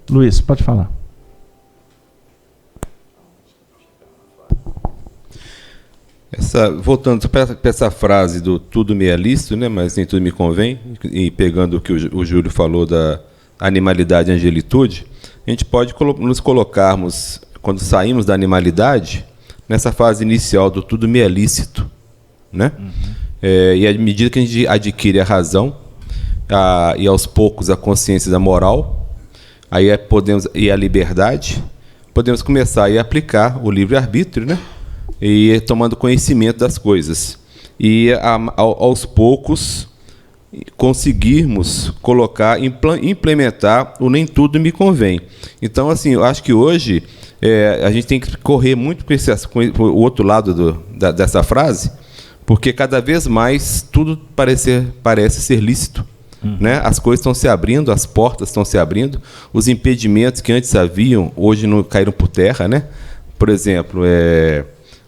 Speaker 1: Luiz, pode falar.
Speaker 2: Voltando para essa frase do tudo me é lícito, né, mas nem tudo me convém, e pegando o que o Júlio falou da animalidade e angelitude, a gente pode nos colocarmos, quando saímos da animalidade, nessa fase inicial do tudo me é lícito, né? E à medida que a gente adquire a razão, e aos poucos a consciência da moral, aí e a liberdade, podemos começar a aplicar o livre-arbítrio, né? E tomando conhecimento das coisas. E aos poucos conseguirmos implementar o nem tudo me convém. Então, assim, eu acho que hoje a gente tem que correr muito com o outro lado dessa frase, porque cada vez mais tudo parece ser lícito. Né? As coisas estão se abrindo, as portas estão se abrindo, os impedimentos que antes haviam, hoje não caíram por terra, né? Por exemplo,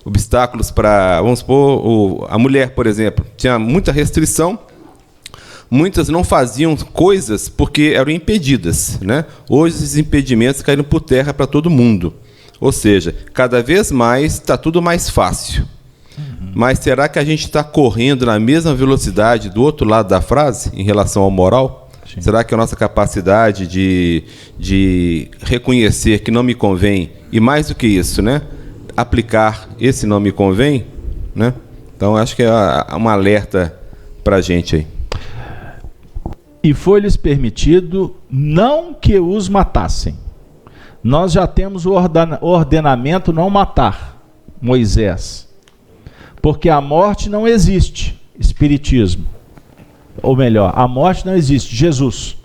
Speaker 2: obstáculos para, vamos supor, a mulher, por exemplo, tinha muita restrição, muitas não faziam coisas porque eram impedidas, né? Hoje esses impedimentos caíram por terra para todo mundo, ou seja, cada vez mais está tudo mais fácil. Mas será que a gente está correndo na mesma velocidade do outro lado da frase, em relação ao moral? Sim. Será que a nossa capacidade de reconhecer que não me convém, e mais do que isso, né, aplicar esse não me convém, né? Então, acho que é um alerta para a gente aí.
Speaker 1: E foi-lhes permitido não que os matassem. Nós já temos o ordenamento não matar, Moisés. Porque a morte não existe, Espiritismo. Ou melhor, a morte não existe, Jesus.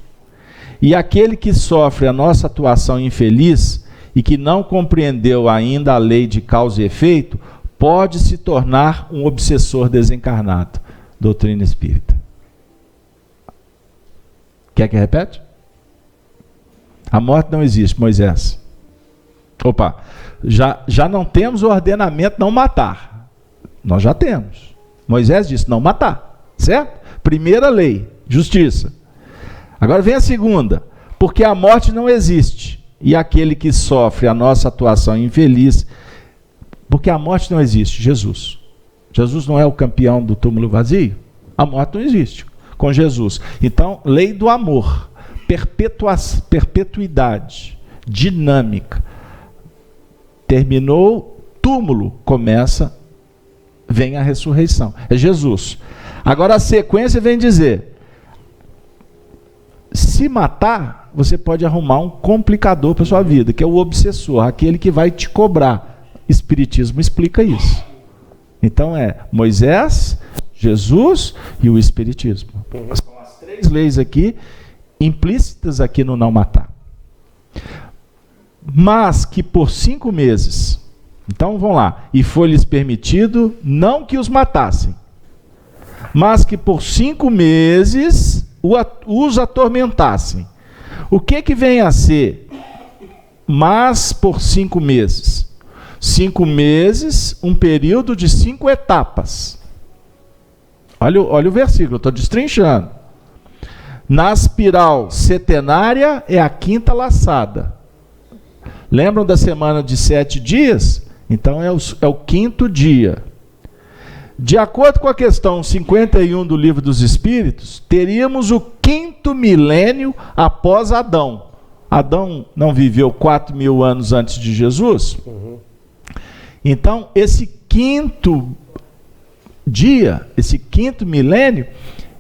Speaker 1: E aquele que sofre a nossa atuação infeliz e que não compreendeu ainda a lei de causa e efeito, pode se tornar um obsessor desencarnado. Doutrina espírita. Quer que repete? A morte não existe, Moisés. Opa, já não temos o ordenamento não matar. Nós já temos. Moisés disse não matar, certo? Primeira lei, justiça. Agora vem a segunda, porque a morte não existe. E aquele que sofre a nossa atuação infeliz, porque a morte não existe, Jesus. Jesus não é o campeão do túmulo vazio? A morte não existe com Jesus. Então, lei do amor, perpetuidade, dinâmica. Terminou, túmulo, vem a ressurreição. É Jesus. Agora a sequência vem dizer, se matar, você pode arrumar um complicador para a sua vida, que é o obsessor, aquele que vai te cobrar. Espiritismo explica isso. Então Moisés, Jesus e o Espiritismo. São as três leis aqui, implícitas aqui no não matar. Mas que por 5 meses... Então vamos lá. E foi-lhes permitido não que os matassem, mas que por 5 meses os atormentassem. O que vem a ser? Mas por 5 meses. 5 meses, um período de 5 etapas. Olha o versículo, eu estou destrinchando. Na espiral setenária é a 5ª laçada. Lembram da semana de 7 dias? Então é o 5º dia. De acordo com a questão 51 do Livro dos Espíritos, teríamos o 5º milênio após Adão. Adão não viveu 4.000 anos antes de Jesus? Então, esse 5º dia, esse quinto milênio,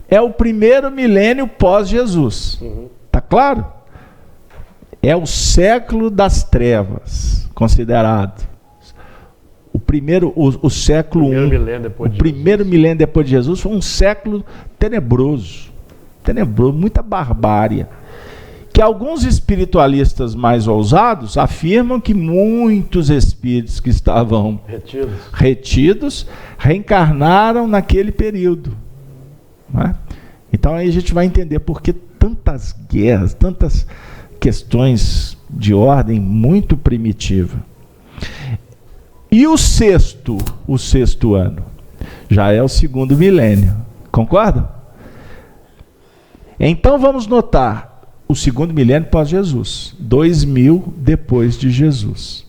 Speaker 1: é o primeiro milênio pós-Jesus. Tá claro? É o século das trevas, considerado. O primeiro, o século I, o primeiro milênio depois de Jesus, foi um século tenebroso, muita barbárie. Que alguns espiritualistas mais ousados afirmam que muitos espíritos que estavam retidos reencarnaram naquele período. Não é? Então aí a gente vai entender por que tantas guerras, tantas questões de ordem muito primitiva. E o sexto ano, já é o segundo milênio. Concorda? Então vamos notar o segundo milênio pós-Jesus, 2000 depois de Jesus.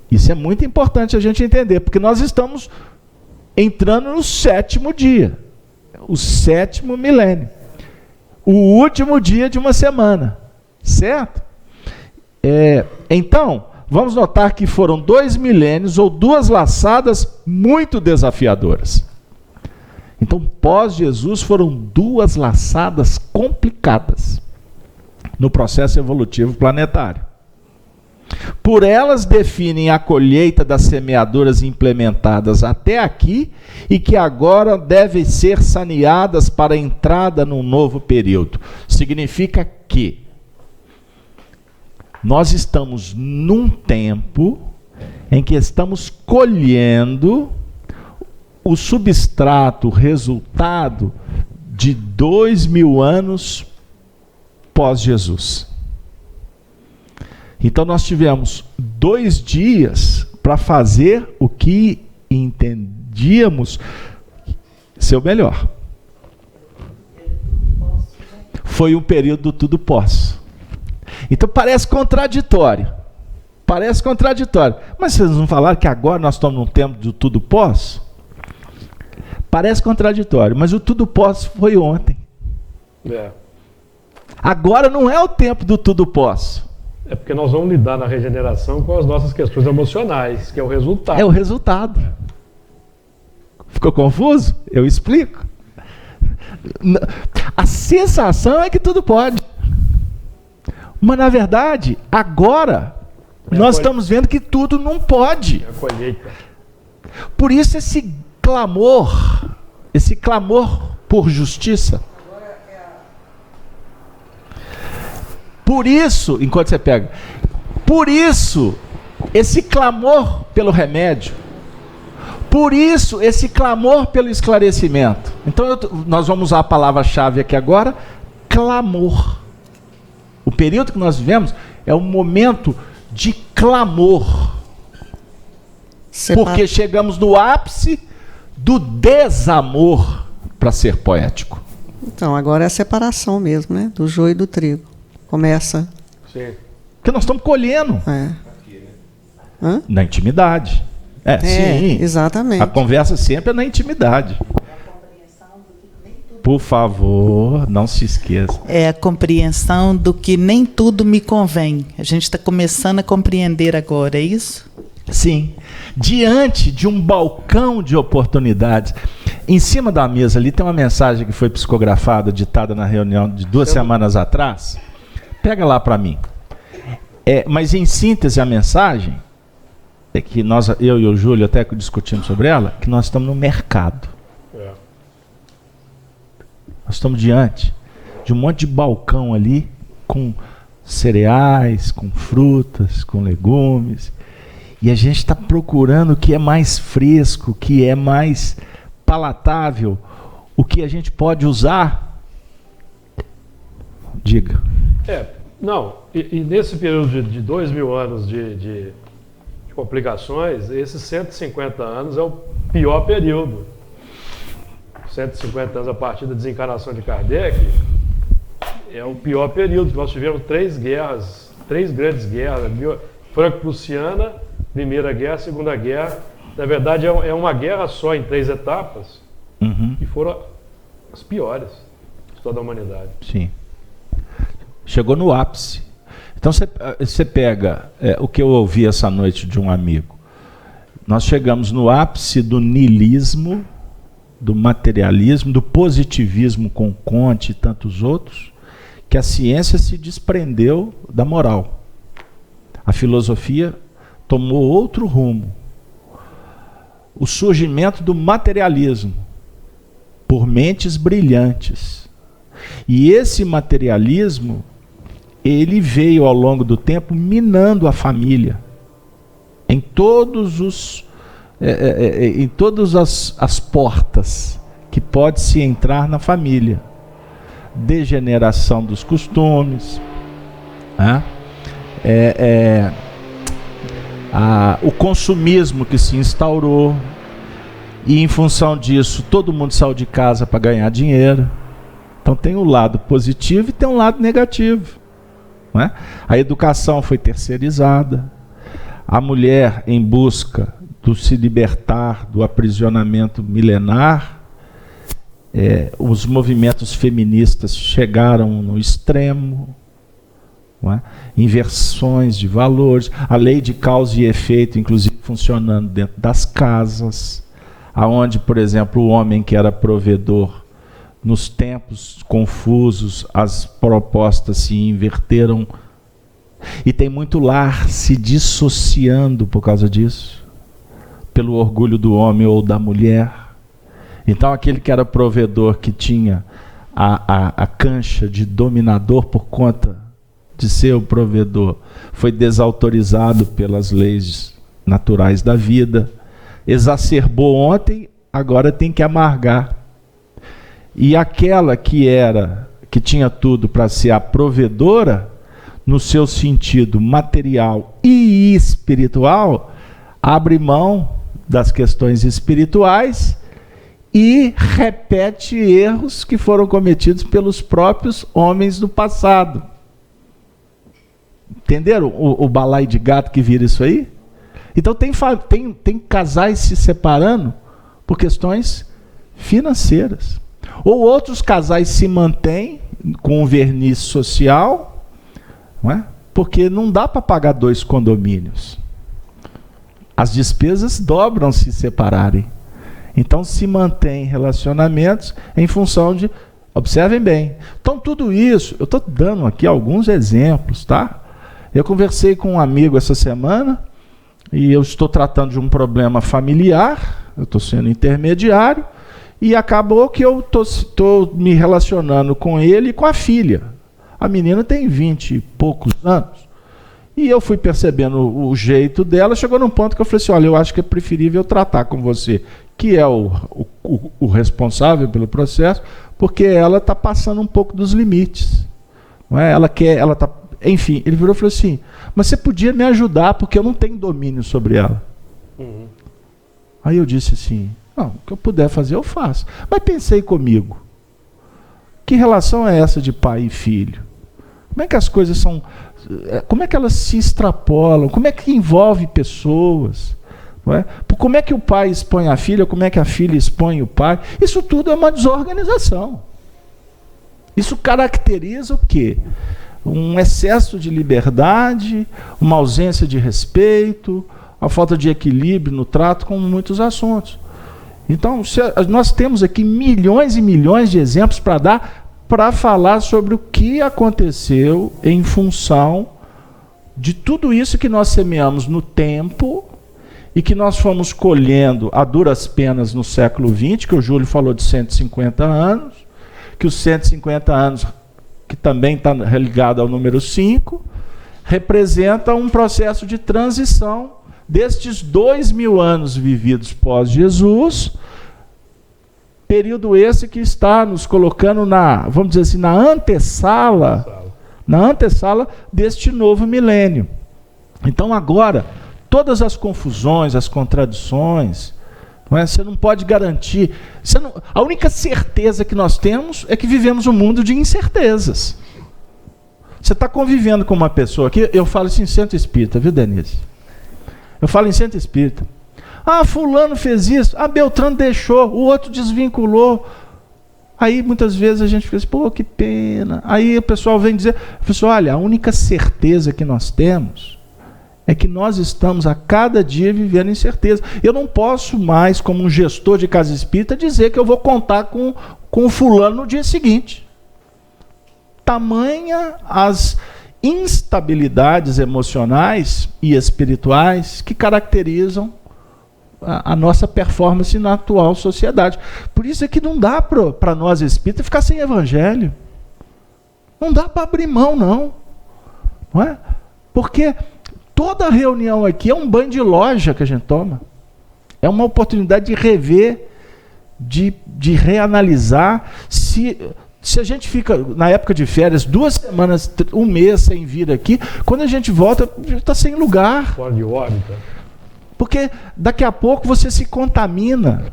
Speaker 1: Isso é muito importante a gente entender, porque nós estamos entrando no sétimo dia, o sétimo milênio, o último dia de uma semana, certo? Então, vamos notar que foram 2 milênios ou 2 laçadas muito desafiadoras. Então, pós-Jesus foram 2 laçadas complicadas no processo evolutivo planetário. Por elas definem a colheita das semeadoras implementadas até aqui e que agora devem ser saneadas para a entrada num novo período. Significa que nós estamos num tempo em que estamos colhendo o substrato, o resultado de 2000 anos pós-Jesus. Então nós tivemos 2 dias para fazer o que entendíamos ser o melhor. Foi um período do tudo posso. Então parece contraditório. Mas vocês não falaram que agora nós estamos num tempo do tudo posso? Parece contraditório, mas o tudo posso foi ontem. Agora não é o tempo do tudo posso.
Speaker 5: É porque nós vamos lidar na regeneração com as nossas questões emocionais, que é o resultado.
Speaker 1: É o resultado. Ficou confuso? Eu explico. A sensação é que tudo pode. Mas, na verdade, agora, nós estamos vendo que tudo não pode.
Speaker 5: É a colheita.
Speaker 1: Por isso esse clamor por justiça. Por isso, enquanto você pega, por isso, esse clamor pelo remédio, por isso, esse clamor pelo esclarecimento. Então, nós vamos usar a palavra-chave aqui agora, clamor. O período que nós vivemos é um momento de clamor. Porque chegamos no ápice do desamor, para ser poético.
Speaker 3: Então, agora é a separação mesmo, né? Do joio e do trigo. Começa.
Speaker 5: Sim.
Speaker 1: Porque nós estamos colhendo. Na intimidade. Sim.
Speaker 3: Exatamente.
Speaker 1: A conversa sempre é na intimidade. Por favor, não se esqueça.
Speaker 4: É a compreensão do que nem tudo me convém. A gente está começando a compreender agora, é isso?
Speaker 1: Sim. Diante de um balcão de oportunidades. Em cima da mesa ali tem uma mensagem que foi psicografada, ditada na reunião de 2 semanas atrás. Pega lá para mim. Mas em síntese a mensagem é que eu e o Júlio até discutimos sobre ela, que nós estamos no mercado. Nós estamos diante de um monte de balcão ali com cereais, com frutas, com legumes. E a gente está procurando o que é mais fresco, o que é mais palatável, o que a gente pode usar. Diga.
Speaker 5: E nesse período de 2000 anos de complicações, esses 150 anos é o pior período. 150 anos a partir da desencarnação de Kardec é o pior período. Nós tivemos 3 grandes guerras, franco-prussiana, Primeira Guerra, Segunda Guerra. Na verdade é uma guerra só em 3 etapas, e foram as piores de toda a humanidade.
Speaker 1: Sim. Chegou no ápice. Então você pega o que eu ouvi essa noite de um amigo. Nós chegamos no ápice do niilismo do materialismo, do positivismo com Comte e tantos outros, que a ciência se desprendeu da moral. A filosofia tomou outro rumo. O surgimento do materialismo por mentes brilhantes. E esse materialismo, ele veio ao longo do tempo minando a família em todos os em todas as portas que pode se entrar na família. Degeneração dos costumes, o consumismo que se instaurou, e em função disso todo mundo saiu de casa para ganhar dinheiro. Então tem um lado positivo e tem um lado negativo, não é? A educação foi terceirizada, a mulher em busca de se libertar do aprisionamento milenar, os movimentos feministas chegaram no extremo, não é? Inversões de valores, a lei de causa e efeito, inclusive funcionando dentro das casas, aonde, por exemplo, o homem que era provedor, nos tempos confusos, as propostas se inverteram, e tem muito lar se dissociando por causa disso, pelo orgulho do homem ou da mulher. Então aquele que era provedor, que tinha a cancha de dominador por conta de ser o provedor, foi desautorizado pelas leis naturais da vida, exacerbou ontem, agora tem que amargar. E aquela que tinha tudo para ser a provedora, no seu sentido material e espiritual, abre mão das questões espirituais e repete erros que foram cometidos pelos próprios homens do passado. Entenderam o balaio de gato que vira isso aí? Então tem casais se separando por questões financeiras. Ou outros casais se mantêm com um verniz social, não é? Porque não dá para pagar 2 condomínios. As despesas dobram se separarem. Então se mantém relacionamentos em função de... Observem bem. Então tudo isso, eu estou dando aqui alguns exemplos, tá? Eu conversei com um amigo essa semana e eu estou tratando de um problema familiar, eu estou sendo intermediário, e acabou que eu estou me relacionando com ele e com a filha. A menina tem 20 e poucos anos. E eu fui percebendo o jeito dela, chegou num ponto que eu falei assim, olha, eu acho que é preferível tratar com você, que é o responsável pelo processo, porque ela está passando um pouco dos limites. Não é? Enfim, ele virou e falou assim, mas você podia me ajudar, porque eu não tenho domínio sobre ela. Uhum. Aí eu disse assim, não, o que eu puder fazer eu faço. Mas pensei comigo, que relação é essa de pai e filho? Como é que as coisas são... Como é que elas se extrapolam? Como é que envolve pessoas? Não é? Como é que o pai expõe a filha? Como é que a filha expõe o pai? Isso tudo é uma desorganização. Isso caracteriza o quê? Um excesso de liberdade, uma ausência de respeito, a falta de equilíbrio no trato com muitos assuntos. Então, nós temos aqui milhões e milhões de exemplos para dar, para falar sobre o que aconteceu em função de tudo isso que nós semeamos no tempo e que nós fomos colhendo a duras penas no século XX, que o Júlio falou de 150 anos, que os 150 anos, que também está ligado ao número 5, representa um processo de transição destes 2000 anos vividos pós-Jesus, período esse que está nos colocando vamos dizer assim, na antessala deste novo milênio. Então agora, todas as confusões, as contradições, não é? Você não pode garantir. A única certeza que nós temos é que vivemos um mundo de incertezas. Você está convivendo com uma pessoa aqui, eu falo assim, centro espírita, viu, Denise? Eu falo em centro espírita. Ah, fulano fez isso, Beltrano deixou, o outro desvinculou. Aí muitas vezes a gente fica assim, pô, que pena. Aí o pessoal vem dizer, olha, a única certeza que nós temos É que nós estamos a cada dia vivendo incerteza. Eu não posso mais, como um gestor de casa espírita, dizer que eu vou contar com o fulano no dia seguinte. Tamanha as instabilidades emocionais e espirituais que caracterizam a nossa performance na atual sociedade. Por isso é que não dá para nós espíritas ficar sem evangelho. Não dá para abrir mão, não é? Porque toda reunião aqui é um banho de loja que a gente toma. É uma oportunidade de rever, de reanalisar. Se a gente fica, na época de férias, 2 semanas, 1 mês sem vir aqui, quando a gente volta, já está sem lugar.
Speaker 5: Fora de órbita.
Speaker 1: Porque daqui a pouco você se contamina.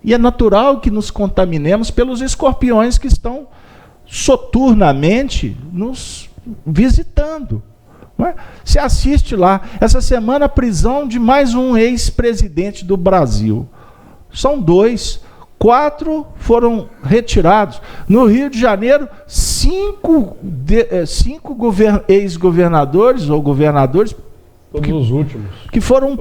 Speaker 1: E é natural que nos contaminemos pelos escorpiões que estão soturnamente nos visitando. Não é? Você assiste lá, essa semana, a prisão de mais um ex-presidente do Brasil. São 2, 4 foram retirados. No Rio de Janeiro, 5 ex-governadores ou governadores
Speaker 5: Todos os últimos.
Speaker 1: Que foram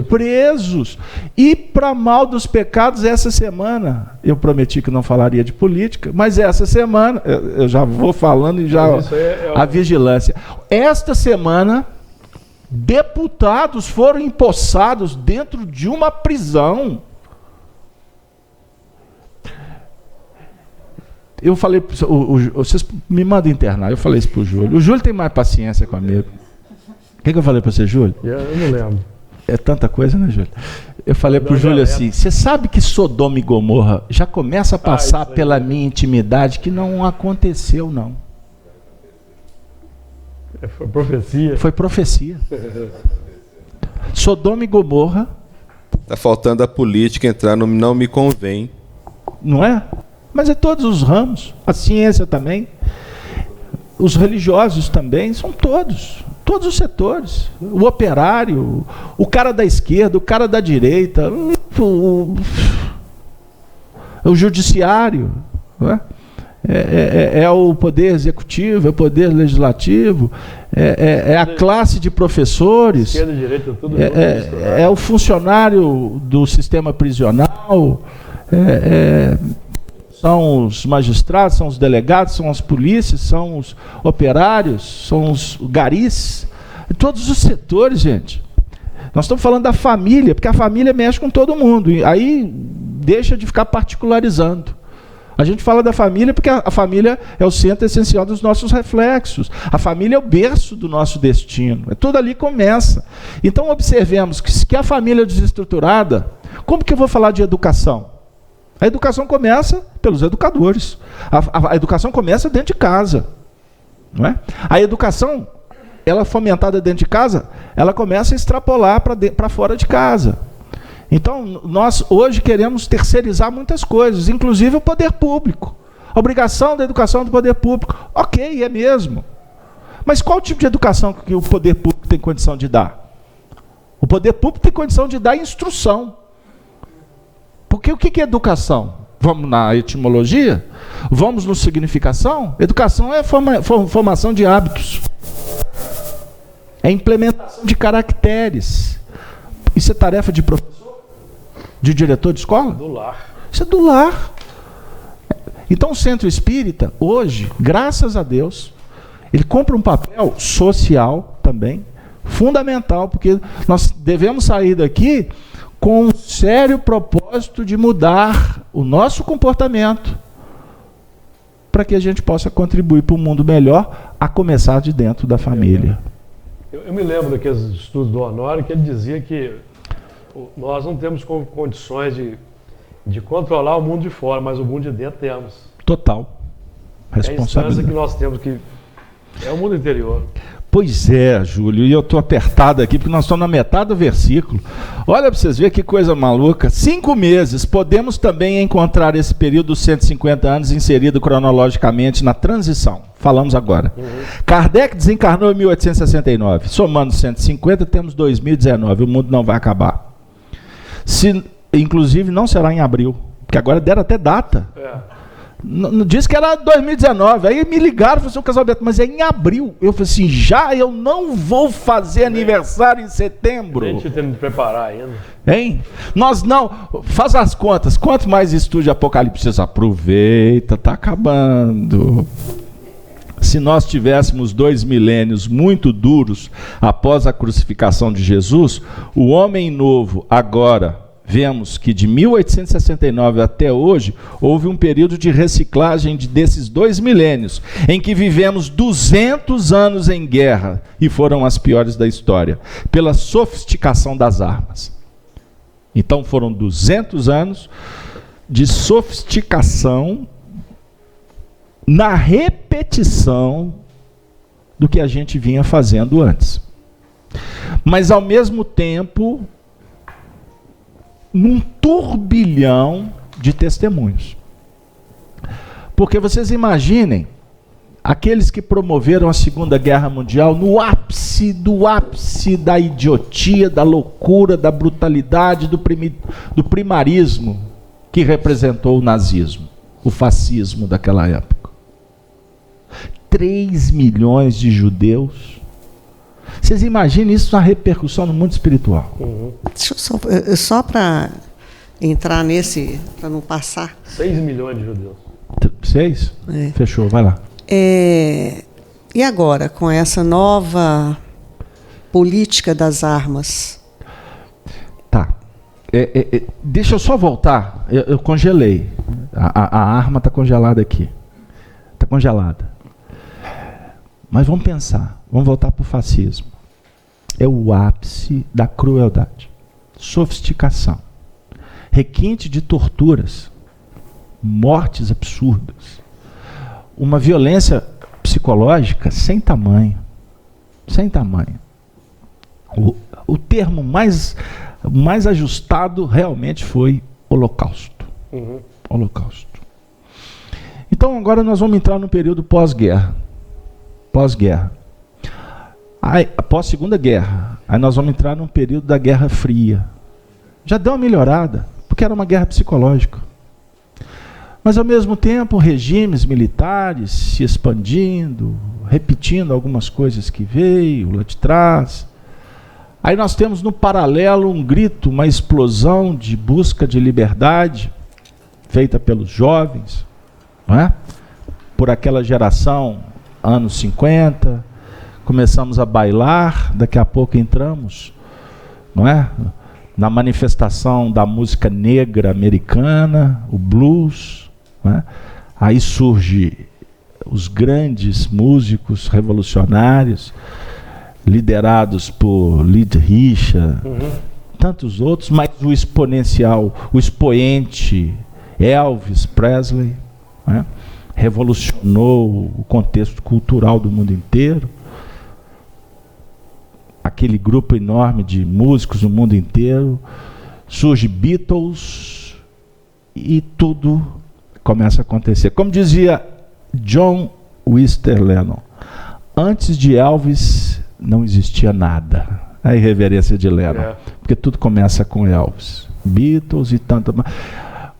Speaker 1: presos. E, para mal dos pecados, essa semana, eu prometi que não falaria de política, mas essa semana, eu já vou falando e já... A vigilância. Esta semana, deputados foram empossados dentro de uma prisão. Eu falei, vocês me mandam internar, eu falei isso para o Júlio. O Júlio tem mais paciência comigo. O que eu falei para você, Júlio?
Speaker 5: Eu não lembro.
Speaker 1: É tanta coisa, né, Júlio? Eu falei para o Júlio assim, você sabe que Sodoma e Gomorra já começa a passar pela minha intimidade que não aconteceu, não.
Speaker 5: Foi profecia.
Speaker 1: Foi profecia. Sodoma e Gomorra.
Speaker 2: Está faltando a política entrar no não me convém.
Speaker 1: Não é? Mas é todos os ramos. A ciência também. Os religiosos também, são todos os setores, o operário, o cara da esquerda, o cara da direita, o judiciário, não é? É o poder executivo, é o poder legislativo, é a classe de professores,
Speaker 5: esquerda, direita, tudo
Speaker 1: é o funcionário do sistema prisional, são os magistrados, são os delegados, são as polícias, são os operários, são os garis, todos os setores, gente. Nós estamos falando da família, porque a família mexe com todo mundo, e aí deixa de ficar particularizando. A gente fala da família porque a família é o centro essencial dos nossos reflexos. A família é o berço do nosso destino. Tudo ali começa. Então observemos que a família desestruturada, como que eu vou falar de educação? A educação começa pelos educadores. A educação começa dentro de casa. Não é? A educação, ela fomentada dentro de casa, ela começa a extrapolar para fora de casa. Então, nós hoje queremos terceirizar muitas coisas, inclusive o poder público. A obrigação da educação do poder público. Ok, é mesmo. Mas qual tipo de educação que o poder público tem condição de dar? O poder público tem condição de dar instrução. Porque o que é educação? Vamos na etimologia? Vamos no significação? Educação é formação de hábitos. É implementação de caracteres. Isso é tarefa de professor? De diretor de escola?
Speaker 5: Do lar.
Speaker 1: Isso é do lar. Então o centro espírita, hoje, graças a Deus, ele cumpre um papel social também, fundamental, porque nós devemos sair daqui com um sério propósito de mudar o nosso comportamento para que a gente possa contribuir para um mundo melhor, a começar de dentro da família.
Speaker 5: Eu me lembro daqueles estudos do Honório que ele dizia que nós não temos condições de controlar o mundo de fora, mas o mundo de dentro temos.
Speaker 1: Total. Responsabilidade.
Speaker 5: É a instância que nós temos que... É o mundo interior.
Speaker 1: Pois é, Júlio, e eu estou apertado aqui porque nós estamos na metade do versículo. Olha para vocês verem que coisa maluca. 5 meses, podemos também encontrar esse período dos 150 anos inserido cronologicamente na transição. Falamos agora. Kardec desencarnou em 1869. Somando 150, temos 2019. O mundo não vai acabar. Inclusive, não será em abril, porque agora deram até data. Disse que era 2019. Aí me ligaram e falaram assim, casamento, mas é em abril. Eu falei assim, eu não vou fazer aniversário em setembro.
Speaker 5: A gente tem que preparar ainda.
Speaker 1: Hein? Nós não. Faz as contas. Quanto mais estudo de Apocalipse, aproveita, tá acabando. Se nós tivéssemos 2 milênios muito duros após a crucificação de Jesus, o homem novo agora, vemos que de 1869 até hoje, houve um período de reciclagem desses 2 milênios, em que vivemos 200 anos em guerra, e foram as piores da história, pela sofisticação das armas. Então foram 200 anos de sofisticação na repetição do que a gente vinha fazendo antes. Mas, ao mesmo tempo, num turbilhão de testemunhos. Porque vocês imaginem aqueles que promoveram a Segunda Guerra Mundial no ápice da idiotia, da loucura, da brutalidade, do primarismo que representou o nazismo, o fascismo daquela época. 3 milhões de judeus. Vocês imaginem isso na repercussão no mundo espiritual.
Speaker 3: Deixa eu só para entrar nesse, para não passar.
Speaker 5: 6 milhões de judeus.
Speaker 1: 6?
Speaker 3: É.
Speaker 1: Fechou, vai lá.
Speaker 3: E agora, com essa nova política das armas?
Speaker 1: Tá. Deixa eu só voltar. Eu congelei. A arma está congelada aqui. Está congelada. Mas vamos pensar. Vamos voltar para o fascismo. É o ápice da crueldade. Sofisticação. Requinte de torturas. Mortes absurdas. Uma violência psicológica sem tamanho. Sem tamanho. O termo mais ajustado realmente foi holocausto. Holocausto. Então agora nós vamos entrar no período pós-guerra. Pós-guerra. Após a Segunda Guerra. Aí nós vamos entrar num período da Guerra Fria. Já deu uma melhorada, porque era uma guerra psicológica. Mas ao mesmo tempo, regimes militares se expandindo, repetindo algumas coisas que veio lá de trás. Aí nós temos no paralelo um grito, uma explosão de busca de liberdade, feita pelos jovens, não é? Por aquela geração, anos 50, começamos a bailar, daqui a pouco entramos, não é? Na manifestação da música negra americana, o blues, não é? Aí surge os grandes músicos revolucionários, liderados por Little Richard, tantos outros, mas o exponencial, o expoente Elvis Presley, não é? Revolucionou o contexto cultural do mundo inteiro. Aquele grupo enorme de músicos no mundo inteiro. Surge Beatles e tudo começa a acontecer. Como dizia John Wister Lennon, antes de Elvis não existia nada. A irreverência de Lennon. Porque tudo começa com Elvis. Beatles e tanto mais.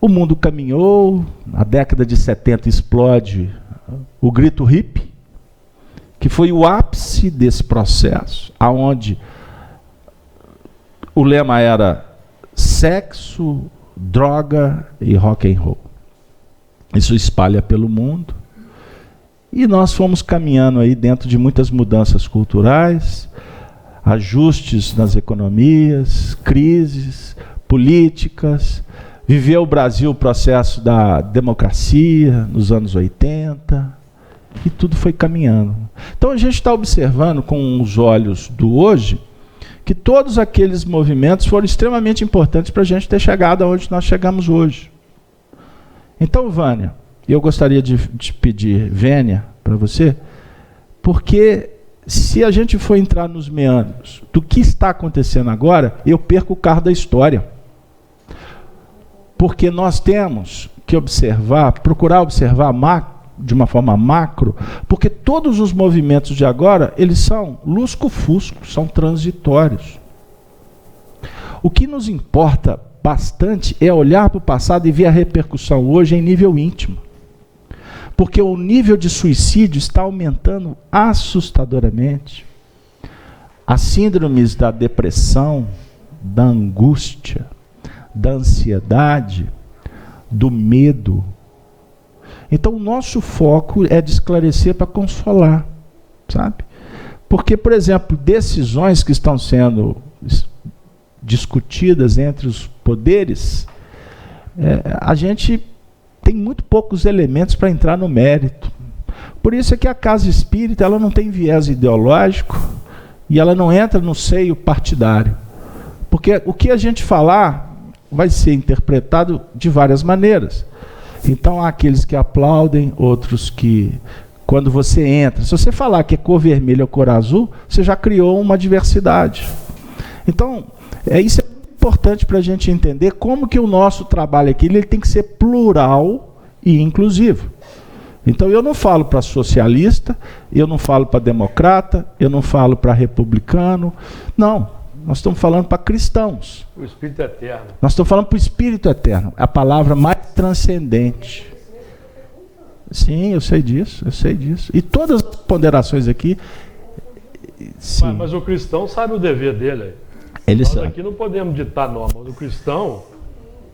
Speaker 1: O mundo caminhou, a década de 70 explode o grito hippie, que foi o ápice desse processo, aonde o lema era sexo, droga e rock and roll. Isso espalha pelo mundo. E nós fomos caminhando aí dentro de muitas mudanças culturais, ajustes nas economias, crises políticas. Viveu o Brasil o processo da democracia nos anos 80 e tudo foi caminhando. Então a gente está observando com os olhos do hoje que todos aqueles movimentos foram extremamente importantes para a gente ter chegado aonde nós chegamos hoje. Então, Vânia, eu gostaria de pedir vênia para você, porque se a gente for entrar nos meandros do que está acontecendo agora, eu perco o carro da história. Porque nós temos que observar, procurar observar de uma forma macro, porque todos os movimentos de agora, eles são lusco-fusco, são transitórios. O que nos importa bastante é olhar para o passado e ver a repercussão hoje em nível íntimo. Porque o nível de suicídio está aumentando assustadoramente. As síndromes da depressão, da angústia, da ansiedade, do medo. Então, o nosso foco é de esclarecer para consolar, sabe? Porque, por exemplo, decisões que estão sendo discutidas entre os poderes, a gente tem muito poucos elementos para entrar no mérito. Por isso é que a casa espírita ela não tem viés ideológico e ela não entra no seio partidário. Porque o que a gente falar vai ser interpretado de várias maneiras. Então, há aqueles que aplaudem, outros que, quando você entra, se você falar que é cor vermelha ou cor azul, você já criou uma diversidade. Então, isso é importante para a gente entender como que o nosso trabalho aqui ele tem que ser plural e inclusivo. Então, eu não falo para socialista, eu não falo para democrata, eu não falo para republicano, não. Nós estamos falando para cristãos.
Speaker 5: O Espírito Eterno.
Speaker 1: Nós estamos falando para o Espírito Eterno, a palavra mais transcendente. Sim, eu sei disso, eu sei disso. E todas as ponderações aqui... Sim.
Speaker 5: Mas o cristão sabe o dever dele.
Speaker 1: Ele
Speaker 5: Nós
Speaker 1: sabe.
Speaker 5: aqui não podemos ditar normas. O cristão,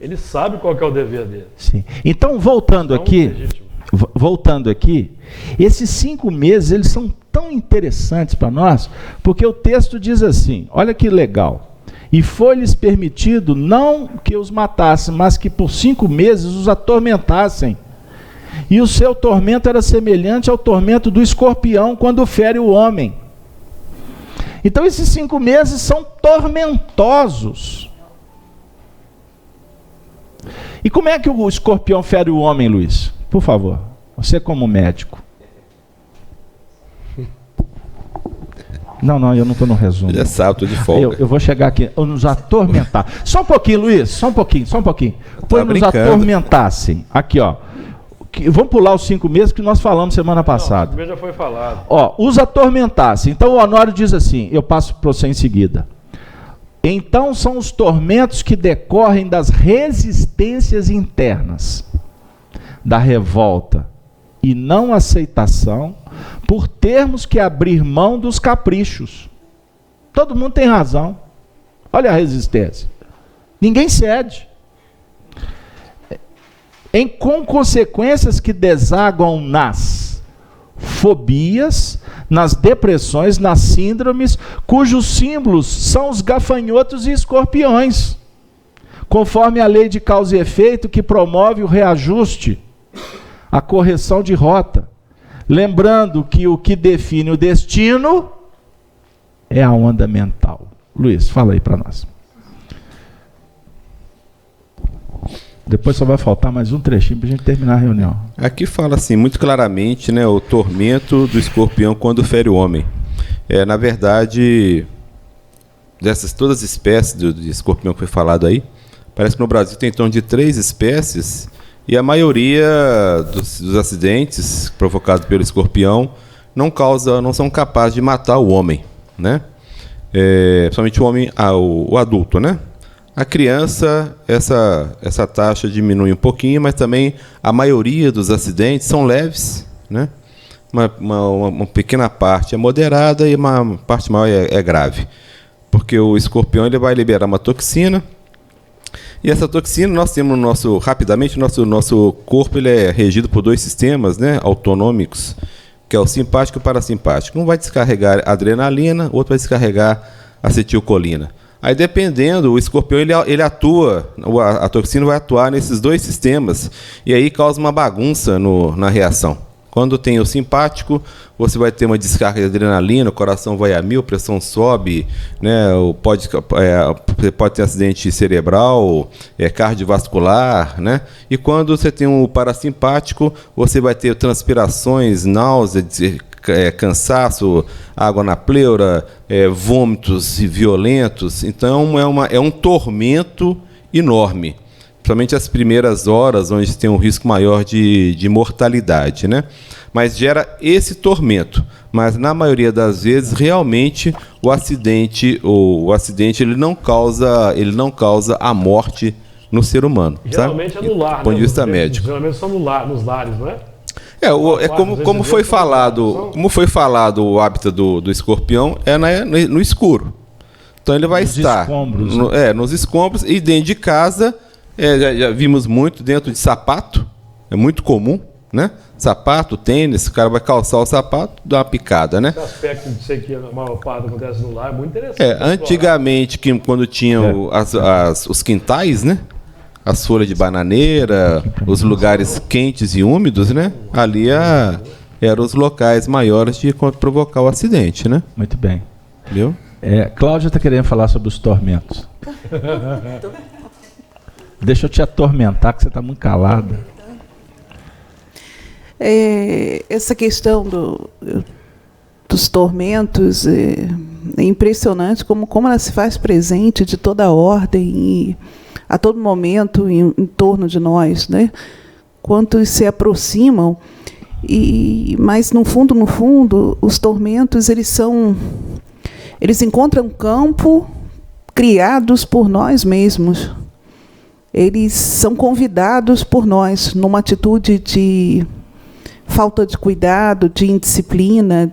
Speaker 5: ele sabe qual que é o dever dele.
Speaker 1: Sim. Então, voltando aqui, esses 5 meses, eles são tão interessantes para nós, porque o texto diz assim, olha que legal, e foi-lhes permitido não que os matassem, mas que por 5 meses os atormentassem. E o seu tormento era semelhante ao tormento do escorpião quando fere o homem. Então esses 5 meses são tormentosos. E como é que o escorpião fere o homem, Luiz? Por favor, você como médico. Não, eu não estou no resumo.
Speaker 2: Ele é sábado de folga.
Speaker 1: Eu vou chegar aqui. Nos atormentar. Só um pouquinho, Luiz. Só um pouquinho. Pois nos atormentassem. Aqui, ó. Vamos pular os 5 meses que nós falamos semana passada.
Speaker 5: 5 meses já foi falado.
Speaker 1: Ó, os atormentassem. Então o Honório diz assim, eu passo para você em seguida. Então são os tormentos que decorrem das resistências internas, da revolta e não aceitação, por termos que abrir mão dos caprichos. Todo mundo tem razão. Olha a resistência. Ninguém cede. Com consequências que desaguam nas fobias, nas depressões, nas síndromes, cujos símbolos são os gafanhotos e escorpiões, conforme a lei de causa e efeito que promove o reajuste, a correção de rota. Lembrando que o que define o destino é a onda mental. Luiz, fala aí para nós. Depois só vai faltar mais um trechinho para a gente terminar a reunião.
Speaker 2: Aqui fala assim, muito claramente, né, o tormento do escorpião quando fere o homem. Na verdade, dessas todas as espécies de escorpião que foi falado aí, parece que no Brasil tem em torno de 3 espécies, e a maioria dos acidentes provocados pelo escorpião não são capazes de matar o homem, né? Principalmente o homem, o adulto, né? A criança, essa taxa diminui um pouquinho, mas também a maioria dos acidentes são leves, né? Uma pequena parte é moderada e uma parte maior é grave. Porque o escorpião ele vai liberar uma toxina, e essa toxina nós temos rapidamente, nosso corpo ele é regido por 2 sistemas, né, autonômicos, que é o simpático e o parasimpático. Um vai descarregar adrenalina, o outro vai descarregar acetilcolina. Aí, dependendo, o escorpião ele atua, a toxina vai atuar nesses 2 sistemas, e aí causa uma bagunça na reação. Quando tem o simpático, você vai ter uma descarga de adrenalina, o coração vai a 1000, a pressão sobe, né? Você pode ter acidente cerebral, cardiovascular, né? E quando você tem o parasimpático, você vai ter transpirações, náusea, cansaço, água na pleura, vômitos violentos. Então é um tormento enorme, principalmente as primeiras horas, onde tem um risco maior de mortalidade, né? Mas gera esse tormento. Mas na maioria das vezes, realmente, o acidente ele não causa a morte no ser humano.
Speaker 5: Geralmente
Speaker 2: sabe?
Speaker 5: é no lar,
Speaker 2: do ponto de vista médico.
Speaker 5: Geralmente são nos lares, não é?
Speaker 2: Como foi falado, o hábito do escorpião é no escuro. Então ele vai estar
Speaker 1: escombros,
Speaker 2: nos escombros e dentro de casa. Já vimos muito dentro de sapato, é muito comum, né? Sapato, tênis, o cara vai calçar o sapato, dá uma picada, né?
Speaker 5: Esse aspecto de ser que a maior parte acontece no lar é muito interessante.
Speaker 2: Antigamente, quando tinha os quintais, né? As folhas de bananeira, os lugares quentes e úmidos, né? Ali eram os locais maiores de provocar o acidente, né?
Speaker 1: Muito bem.
Speaker 2: Entendeu?
Speaker 1: Cláudia está querendo falar sobre os tormentos. Deixa eu te atormentar, que você está muito calada.
Speaker 6: Essa questão dos tormentos é impressionante como ela se faz presente de toda a ordem e a todo momento em torno de nós, né? Quantos se aproximam, mas no fundo, os tormentos eles encontram campo criados por nós mesmos. Eles são convidados por nós numa atitude de falta de cuidado, de indisciplina,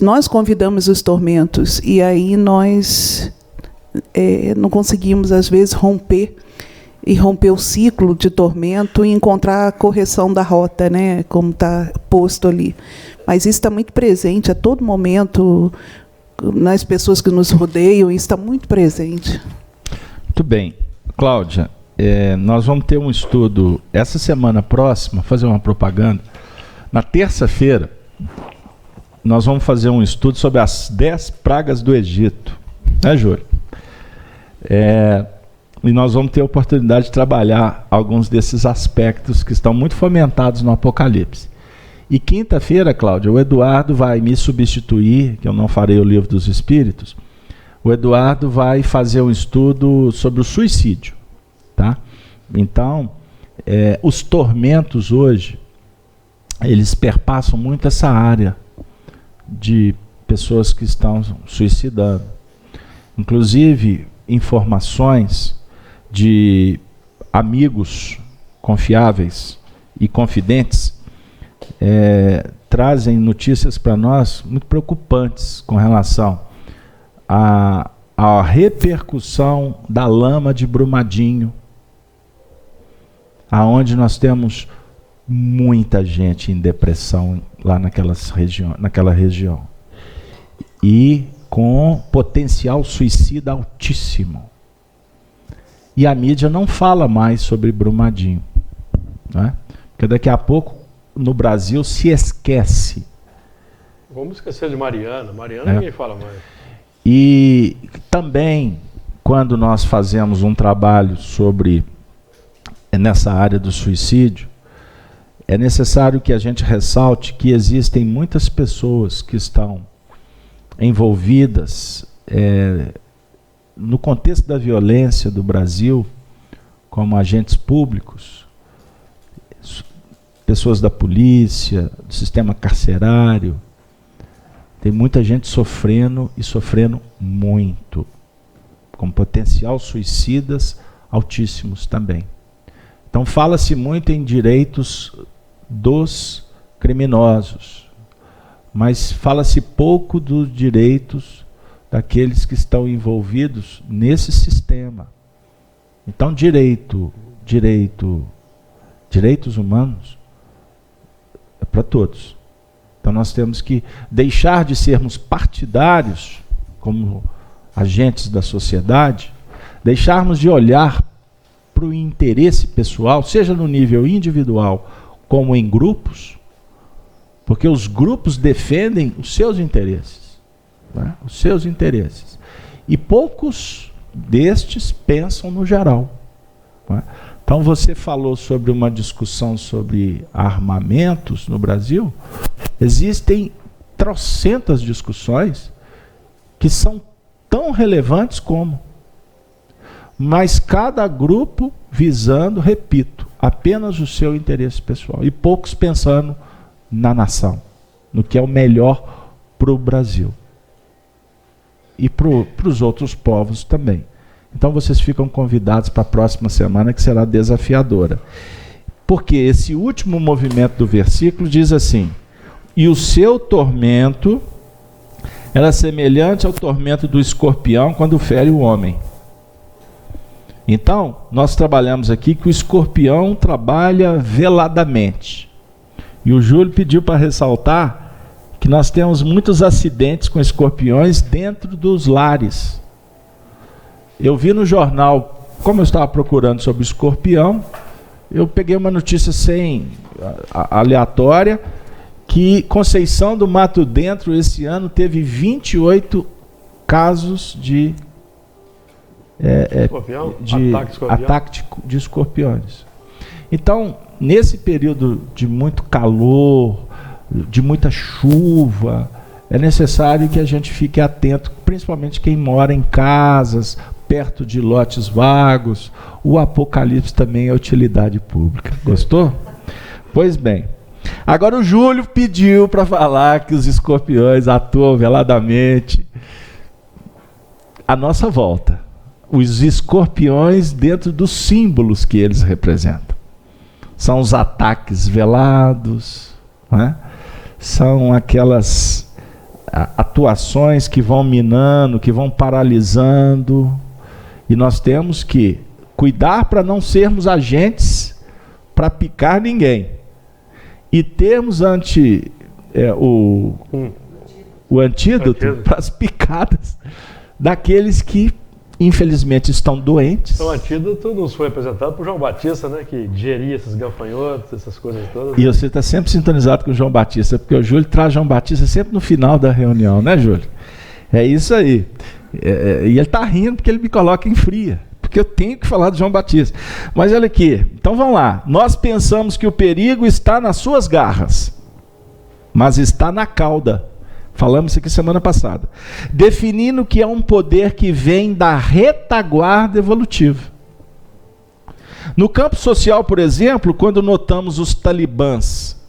Speaker 6: nós convidamos os tormentos e aí nós não conseguimos às vezes romper o ciclo de tormento e encontrar a correção da rota, né, como está posto ali. Mas isso está muito presente a todo momento nas pessoas que nos rodeiam, isso está muito presente.
Speaker 1: Muito bem. Cláudia, nós vamos ter um estudo essa semana próxima, fazer uma propaganda. Na terça-feira, nós vamos fazer um estudo sobre as 10 pragas do Egito. Né, Júlio? E nós vamos ter a oportunidade de trabalhar alguns desses aspectos que estão muito fomentados no Apocalipse. E quinta-feira, Cláudia, o Eduardo vai me substituir, que eu não farei o Livro dos Espíritos. O Eduardo vai fazer um estudo sobre o suicídio, tá? Então, os tormentos hoje, eles perpassam muito essa área de pessoas que estão suicidando. Inclusive, informações de amigos confiáveis e confidentes trazem notícias para nós muito preocupantes com relação a repercussão da lama de Brumadinho, aonde nós temos muita gente em depressão lá naquela região e com potencial suicida altíssimo. E a mídia não fala mais sobre Brumadinho, né? Porque daqui a pouco no Brasil se esquece.
Speaker 5: Vamos esquecer de Mariana. Ninguém fala mais.
Speaker 1: E também, quando nós fazemos um trabalho sobre nessa área do suicídio, é necessário que a gente ressalte que existem muitas pessoas que estão envolvidas no contexto da violência do Brasil, como agentes públicos, pessoas da polícia, do sistema carcerário. Tem muita gente sofrendo e sofrendo muito, com potencial suicidas altíssimos também. Então fala-se muito em direitos dos criminosos, mas fala-se pouco dos direitos daqueles que estão envolvidos nesse sistema. Então direitos humanos é para todos. Então nós temos que deixar de sermos partidários como agentes da sociedade, deixarmos de olhar para o interesse pessoal, seja no nível individual como em grupos, porque os grupos defendem os seus interesses, né? Os seus interesses. E poucos destes pensam no geral, né? Então você falou sobre uma discussão sobre armamentos no Brasil. Existem trocentas discussões que são tão relevantes como, mas cada grupo visando, repito, apenas o seu interesse pessoal e poucos pensando na nação, no que é o melhor para o Brasil e para os outros povos também. Então vocês ficam convidados para a próxima semana, que será desafiadora. Porque esse último movimento do versículo diz assim: e o seu tormento era semelhante ao tormento do escorpião quando fere o homem. Então, nós trabalhamos aqui que o escorpião trabalha veladamente. E o Júlio pediu para ressaltar que nós temos muitos acidentes com escorpiões dentro dos lares. Eu vi no jornal, como eu estava procurando sobre o escorpião, eu peguei uma notícia aleatória, que Conceição do Mato Dentro esse ano teve 28 casos de ataque de escorpiões. Então, nesse período de muito calor, de muita chuva, é necessário que a gente fique atento, principalmente quem mora em casas, perto de lotes vagos. O Apocalipse também é utilidade pública. Gostou? Pois bem. Agora o Júlio pediu para falar que os escorpiões atuam veladamente à nossa volta. Os escorpiões dentro dos símbolos que eles representam. São os ataques velados, né? São aquelas atuações que vão minando, que vão paralisando. E nós temos que cuidar para não sermos agentes para picar ninguém. E termos o antídoto para as picadas daqueles que infelizmente estão doentes.
Speaker 5: O antídoto nos foi apresentado por João Batista, né, que digeria esses gafanhotos, essas coisas todas.
Speaker 1: E você está sempre sintonizado com o João Batista, porque o Júlio traz João Batista sempre no final da reunião, né, Júlio? É isso aí. E ele está rindo porque ele me coloca em fria, porque eu tenho que falar de João Batista. Mas olha aqui, então vamos lá. Nós pensamos que o perigo está nas suas garras, mas está na cauda. Falamos isso aqui semana passada. Definindo que é um poder que vem da retaguarda evolutiva. No campo social, por exemplo, quando notamos os talibãs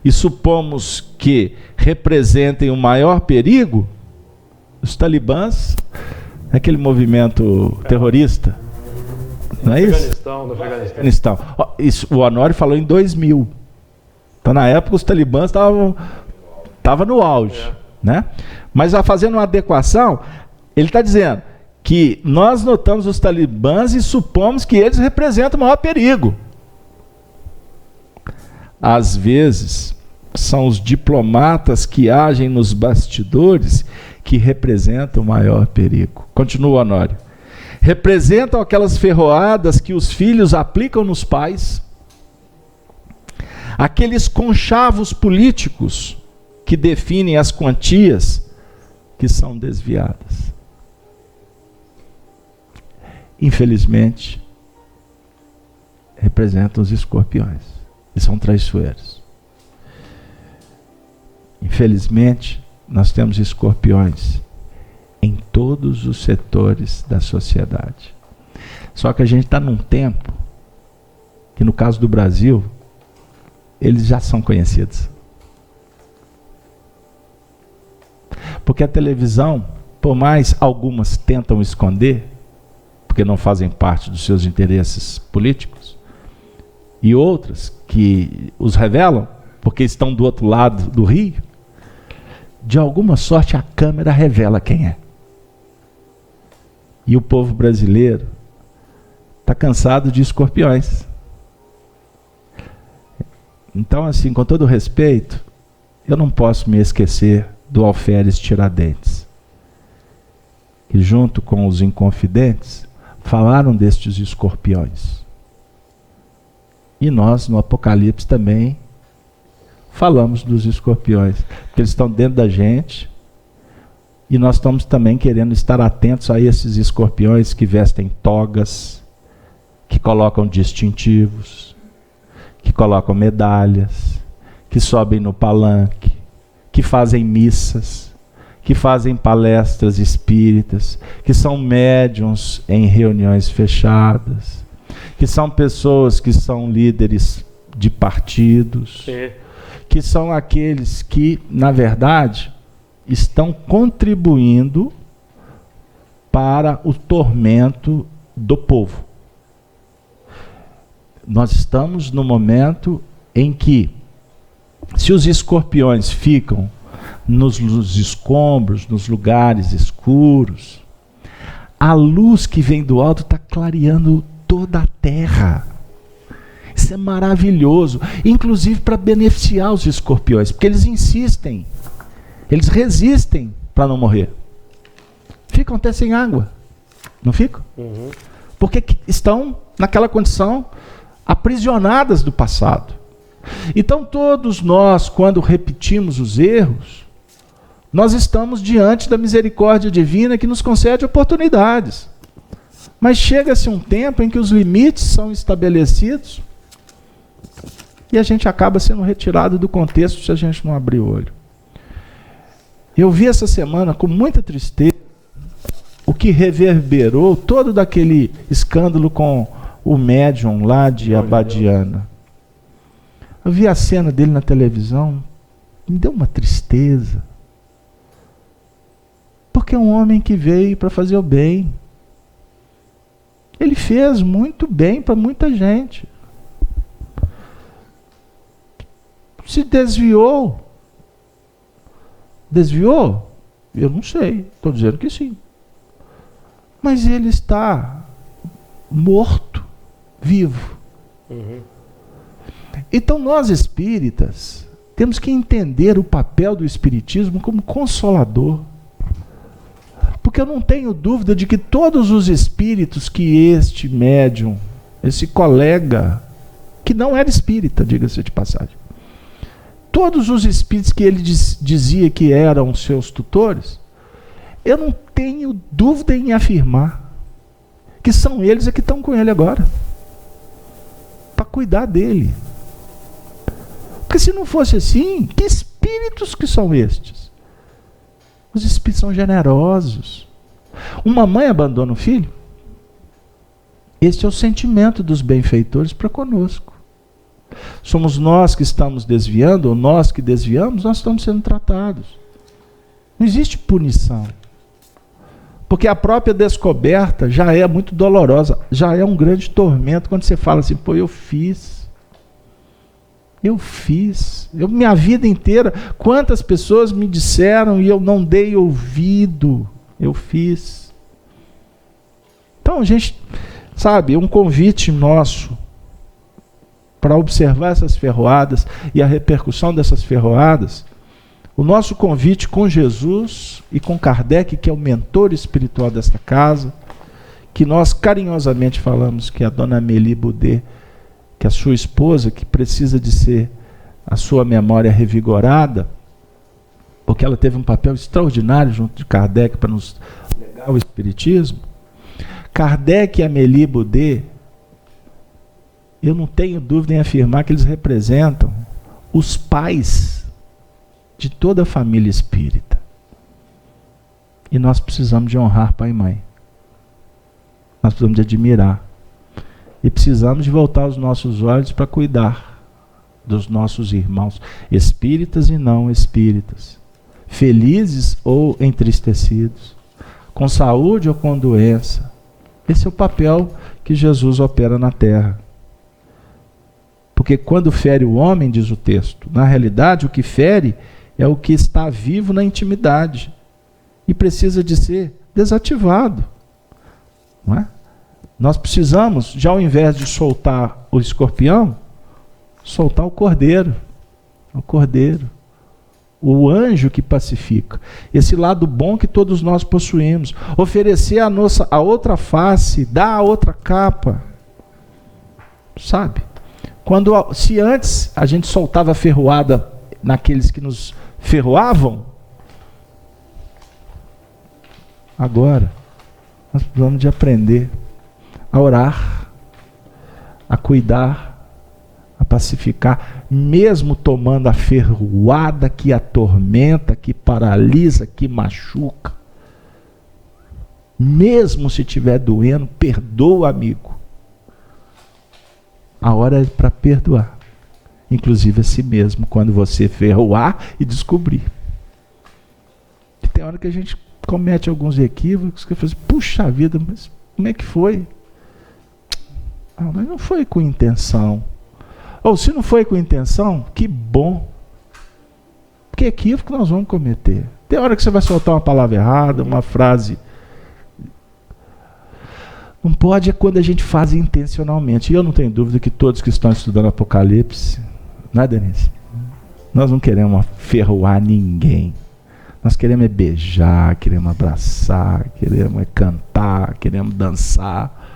Speaker 1: e supomos que representem o maior perigo, os talibãs, aquele movimento terrorista, não é isso?
Speaker 5: Do Afeganistão.
Speaker 1: Isso, o Honório falou em 2000. Então, na época, os talibãs estavam no auge. Né? Mas fazendo uma adequação, ele está dizendo que nós notamos os talibãs e supomos que eles representam o maior perigo. Às vezes, são os diplomatas que agem nos bastidores que representam o maior perigo. Continua, Honório. Representam aquelas ferroadas que os filhos aplicam nos pais, aqueles conchavos políticos que definem as quantias que são desviadas. Infelizmente, representam os escorpiões, e são traiçoeiros. Infelizmente, nós temos escorpiões em todos os setores da sociedade. Só que a gente está num tempo que, no caso do Brasil, eles já são conhecidos. Porque a televisão, por mais algumas tentam esconder, porque não fazem parte dos seus interesses políticos, e outras que os revelam, porque estão do outro lado do rio, de alguma sorte a câmera revela quem é. E o povo brasileiro está cansado de escorpiões. Então, assim, com todo respeito, eu não posso me esquecer do Alferes Tiradentes, que junto com os Inconfidentes falaram destes escorpiões. E nós, no Apocalipse, também falamos dos escorpiões, porque eles estão dentro da gente, e nós estamos também querendo estar atentos a esses escorpiões que vestem togas, que colocam distintivos, que colocam medalhas, que sobem no palanque, que fazem missas, que fazem palestras espíritas, que são médiuns em reuniões fechadas, que são pessoas que são líderes de partidos, que são aqueles que, na verdade, estão contribuindo para o tormento do povo. nós estamos no momento em que, se os escorpiões ficam nos escombros, nos lugares escuros, a luz que vem do alto está clareando toda a terra. Isso é maravilhoso, inclusive para beneficiar os escorpiões, porque eles insistem, eles resistem para não morrer. Ficam até sem água, não ficam?
Speaker 5: Uhum.
Speaker 1: Porque estão naquela condição aprisionadas do passado. Então todos nós, quando repetimos os erros, nós estamos diante da misericórdia divina que nos concede oportunidades. Mas chega-se um tempo em que os limites são estabelecidos e a gente acaba sendo retirado do contexto se a gente não abrir o olho. Eu vi essa semana com muita tristeza o que reverberou todo daquele escândalo com o médium lá de Abadiana. Eu vi a cena dele na televisão, me deu uma tristeza. Porque é um homem que veio para fazer o bem. Ele fez muito bem para muita gente. Se desviou. Desviou? Eu não sei. Estou dizendo que sim. Mas ele está morto, vivo.
Speaker 5: Uhum.
Speaker 1: Então nós espíritas temos que entender o papel do espiritismo como consolador. Porque eu não tenho dúvida de que todos os espíritos que este médium, esse colega, que não era espírita, diga-se de passagem, todos os espíritos que ele dizia que eram seus tutores, eu não tenho dúvida em afirmar que são eles que estão com ele agora, para cuidar dele. Porque se não fosse assim, que espíritos que são estes? Os espíritos são generosos. Uma mãe abandona o filho? Este é o sentimento dos benfeitores para conosco. Somos nós que estamos desviando, ou nós que desviamos, nós estamos sendo tratados. Não existe punição. Porque a própria descoberta já é muito dolorosa, já é um grande tormento quando você fala assim, pô, eu fiz, minha vida inteira, quantas pessoas me disseram e eu não dei ouvido, eu fiz. Então, gente, sabe, um convite nosso para observar essas ferroadas e a repercussão dessas ferroadas, o nosso convite com Jesus e com Kardec, que é o mentor espiritual desta casa, que nós carinhosamente falamos que é a dona Amélie Boudet, que é a sua esposa, que precisa de ser a sua memória revigorada, porque ela teve um papel extraordinário junto de Kardec para nos legar o espiritismo. Kardec e Amélie Boudet, eu não tenho dúvida em afirmar que eles representam os pais de toda a família espírita. E nós precisamos de honrar pai e mãe. Nós precisamos de admirar. E precisamos de voltar os nossos olhos para cuidar dos nossos irmãos espíritas e não espíritas, felizes ou entristecidos, com saúde ou com doença. Esse é o papel que Jesus opera na terra. Porque quando fere o homem, diz o texto, na realidade o que fere é o que está vivo na intimidade e precisa de ser desativado. Não é? Nós precisamos, já ao invés de soltar o escorpião, soltar o cordeiro. O cordeiro. O anjo que pacifica. Esse lado bom que todos nós possuímos. Oferecer a outra face, dar a outra capa. Sabe? Se antes a gente soltava a ferroada naqueles que nos ferroavam, agora nós precisamos de aprender a orar, a cuidar, a pacificar, mesmo tomando a ferroada que atormenta, que paralisa, que machuca. Mesmo se estiver doendo, perdoa, amigo. A hora é para perdoar, inclusive a si mesmo, quando você ferroar e descobrir. E tem hora que a gente comete alguns equívocos, que fala assim, puxa vida, mas como é que foi? Ah, mas não foi com intenção. Ou se não foi com intenção, que bom. Que equívoco nós vamos cometer. Tem hora que você vai soltar uma palavra errada, uma frase. Não pode é quando a gente faz intencionalmente. E eu não tenho dúvida que todos que estão estudando Apocalipse, não é, Denise? Nós não queremos ferroar ninguém. Nós queremos é beijar, queremos abraçar, queremos é cantar, queremos dançar.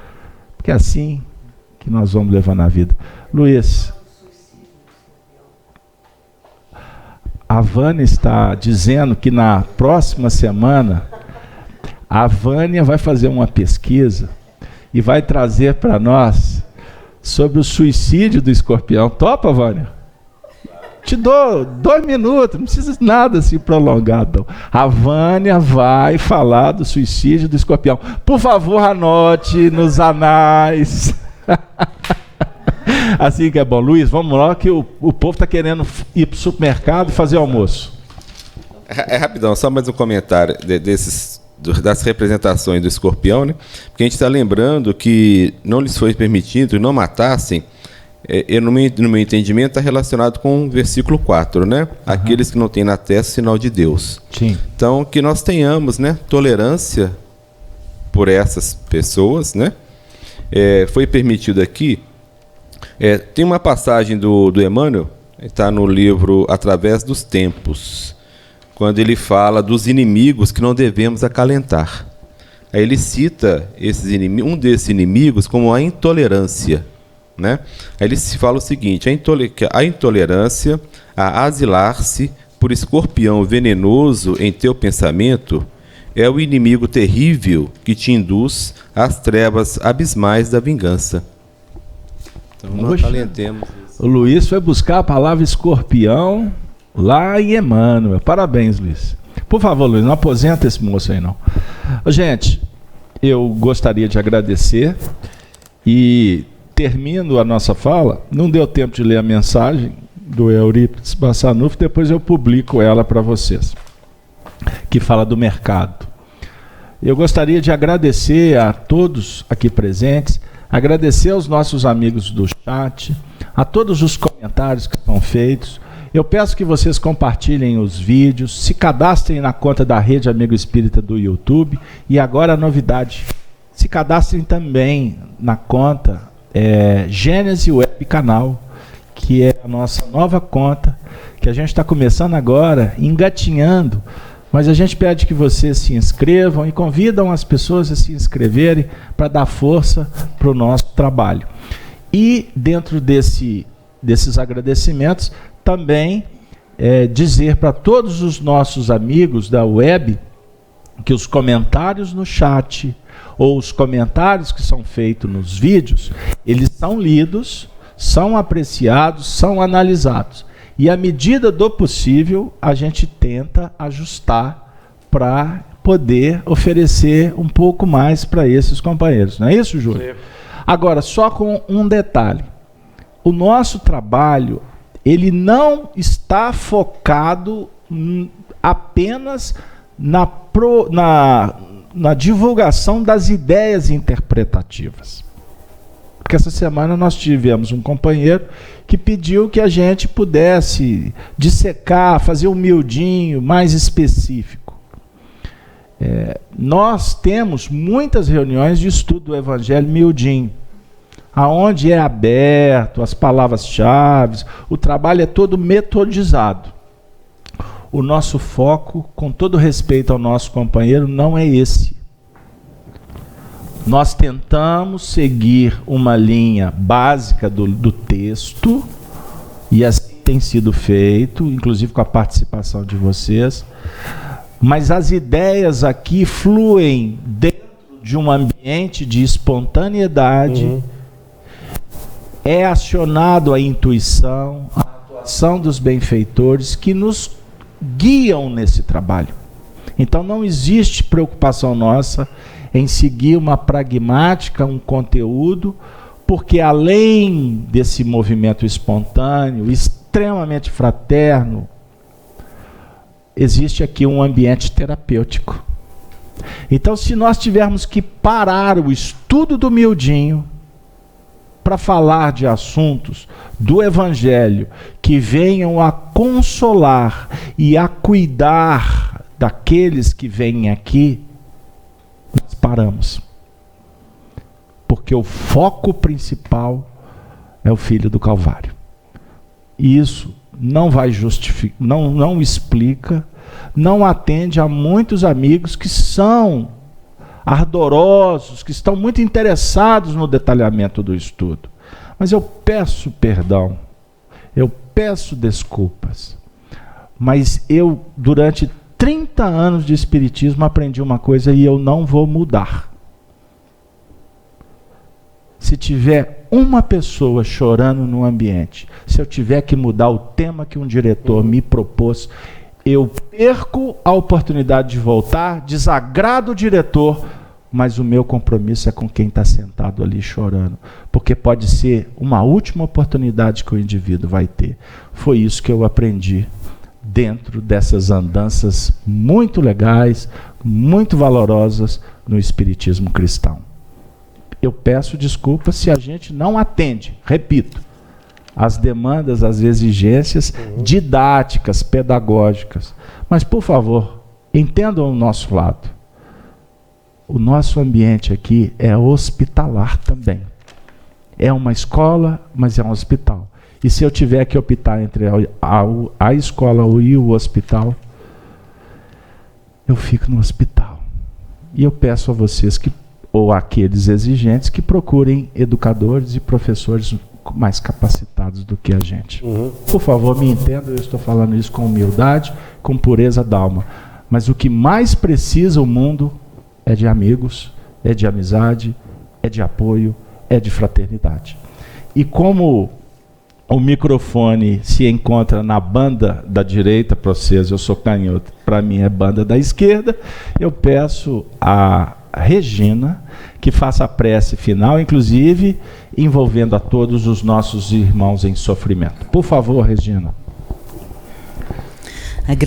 Speaker 1: Porque é assim que nós vamos levando a vida. Luiz, a Vânia está dizendo que na próxima semana a Vânia vai fazer uma pesquisa e vai trazer para nós sobre o suicídio do escorpião. Topa, Vânia? Te dou 2 minutos, não precisa de nada assim prolongado. A Vânia vai falar do suicídio do escorpião. Por favor, anote nos anais. Assim que é bom. Luiz, vamos lá que o povo está querendo ir para o supermercado e fazer almoço.
Speaker 2: É rapidão, só mais um comentário das representações do escorpião, né? Porque a gente está lembrando que não lhes foi permitido e não matassem. No meu entendimento, está relacionado com o versículo 4, né? Uhum. Aqueles que não têm na testa o sinal de Deus.
Speaker 1: Sim.
Speaker 2: Então, que nós tenhamos, né, tolerância por essas pessoas, né? Foi permitido aqui. Tem uma passagem do Emmanuel, está no livro Através dos Tempos, quando ele fala dos inimigos que não devemos acalentar. Aí ele cita um desses inimigos como a intolerância, né? Aí ele se fala o seguinte: a intolerância a asilar-se por escorpião venenoso em teu pensamento é o inimigo terrível que te induz às trevas abismais da vingança. Então não acalentemos isso.
Speaker 1: O Luiz foi buscar a palavra escorpião lá em Emmanuel. Parabéns, Luiz. Por favor, Luiz, não aposenta esse moço aí, não. Gente, eu gostaria de agradecer e termino a nossa fala. Não deu tempo de ler a mensagem do Eurípides Bassanufo, depois eu publico ela para vocês, que fala do mercado. Eu gostaria de agradecer a todos aqui presentes, agradecer aos nossos amigos do chat, a todos os comentários que são feitos. Eu peço que vocês compartilhem os vídeos, se cadastrem na conta da Rede Amigo Espírita do YouTube. E agora a novidade, se cadastrem também na conta Gênese Web Canal, que é a nossa nova conta, que a gente está começando agora, engatinhando, mas a gente pede que vocês se inscrevam e convidam as pessoas a se inscreverem para dar força para o nosso trabalho. E dentro desses agradecimentos, também dizer para todos os nossos amigos da web que os comentários no chat ou os comentários que são feitos nos vídeos, eles são lidos, são apreciados, são analisados. E à medida do possível, a gente tenta ajustar para poder oferecer um pouco mais para esses companheiros. Não é isso, Júlio? Sim. Agora, só com um detalhe. O nosso trabalho, ele não está focado apenas na divulgação das ideias interpretativas. Porque essa semana nós tivemos um companheiro que pediu que a gente pudesse dissecar, fazer um miudinho mais específico. Nós temos muitas reuniões de estudo do Evangelho miudinho, aonde é aberto, as palavras-chave, o trabalho é todo metodizado. O nosso foco, com todo respeito ao nosso companheiro, não é esse. Nós tentamos seguir uma linha básica do texto, e assim tem sido feito, inclusive com a participação de vocês, mas as ideias aqui fluem dentro de um ambiente de espontaneidade. Uhum. É acionado a intuição, a atuação dos benfeitores que nos guiam nesse trabalho. Então não existe preocupação nossa em seguir uma pragmática, um conteúdo, porque além desse movimento espontâneo, extremamente fraterno, existe aqui um ambiente terapêutico. Então, se nós tivermos que parar o estudo do miudinho para falar de assuntos do Evangelho que venham a consolar e a cuidar daqueles que vêm aqui, nós paramos. Porque o foco principal é o Filho do Calvário. E isso não vai justificar, não explica, não atende a muitos amigos que são ardorosos, que estão muito interessados no detalhamento do estudo. Mas eu peço perdão, eu peço desculpas. Mas eu, durante 30 anos de espiritismo, aprendi uma coisa e eu não vou mudar. Se tiver uma pessoa chorando no ambiente, se eu tiver que mudar o tema que um diretor me propôs, eu perco a oportunidade de voltar, desagrado o diretor, mas o meu compromisso é com quem está sentado ali chorando, porque pode ser uma última oportunidade que o indivíduo vai ter. Foi isso que eu aprendi dentro dessas andanças muito legais, muito valorosas no espiritismo cristão. Eu peço desculpas se a gente não atende, repito, as demandas, as exigências didáticas, pedagógicas. Mas, por favor, entendam o nosso lado. O nosso ambiente aqui é hospitalar também. É uma escola, mas é um hospital. E se eu tiver que optar entre a escola e o hospital, eu fico no hospital. E eu peço a vocês que, ou aqueles exigentes, que procurem educadores e professores mais capacitados do que a gente. Por favor, me entendam, eu estou falando isso com humildade, com pureza d'alma. Mas o que mais precisa o mundo é de amigos, é de amizade, é de apoio, é de fraternidade. E como o microfone se encontra na banda da direita, para vocês, eu sou canhoto, para mim é banda da esquerda, eu peço a Regina que faça a prece final, inclusive envolvendo a todos os nossos irmãos em sofrimento. Por favor, Regina.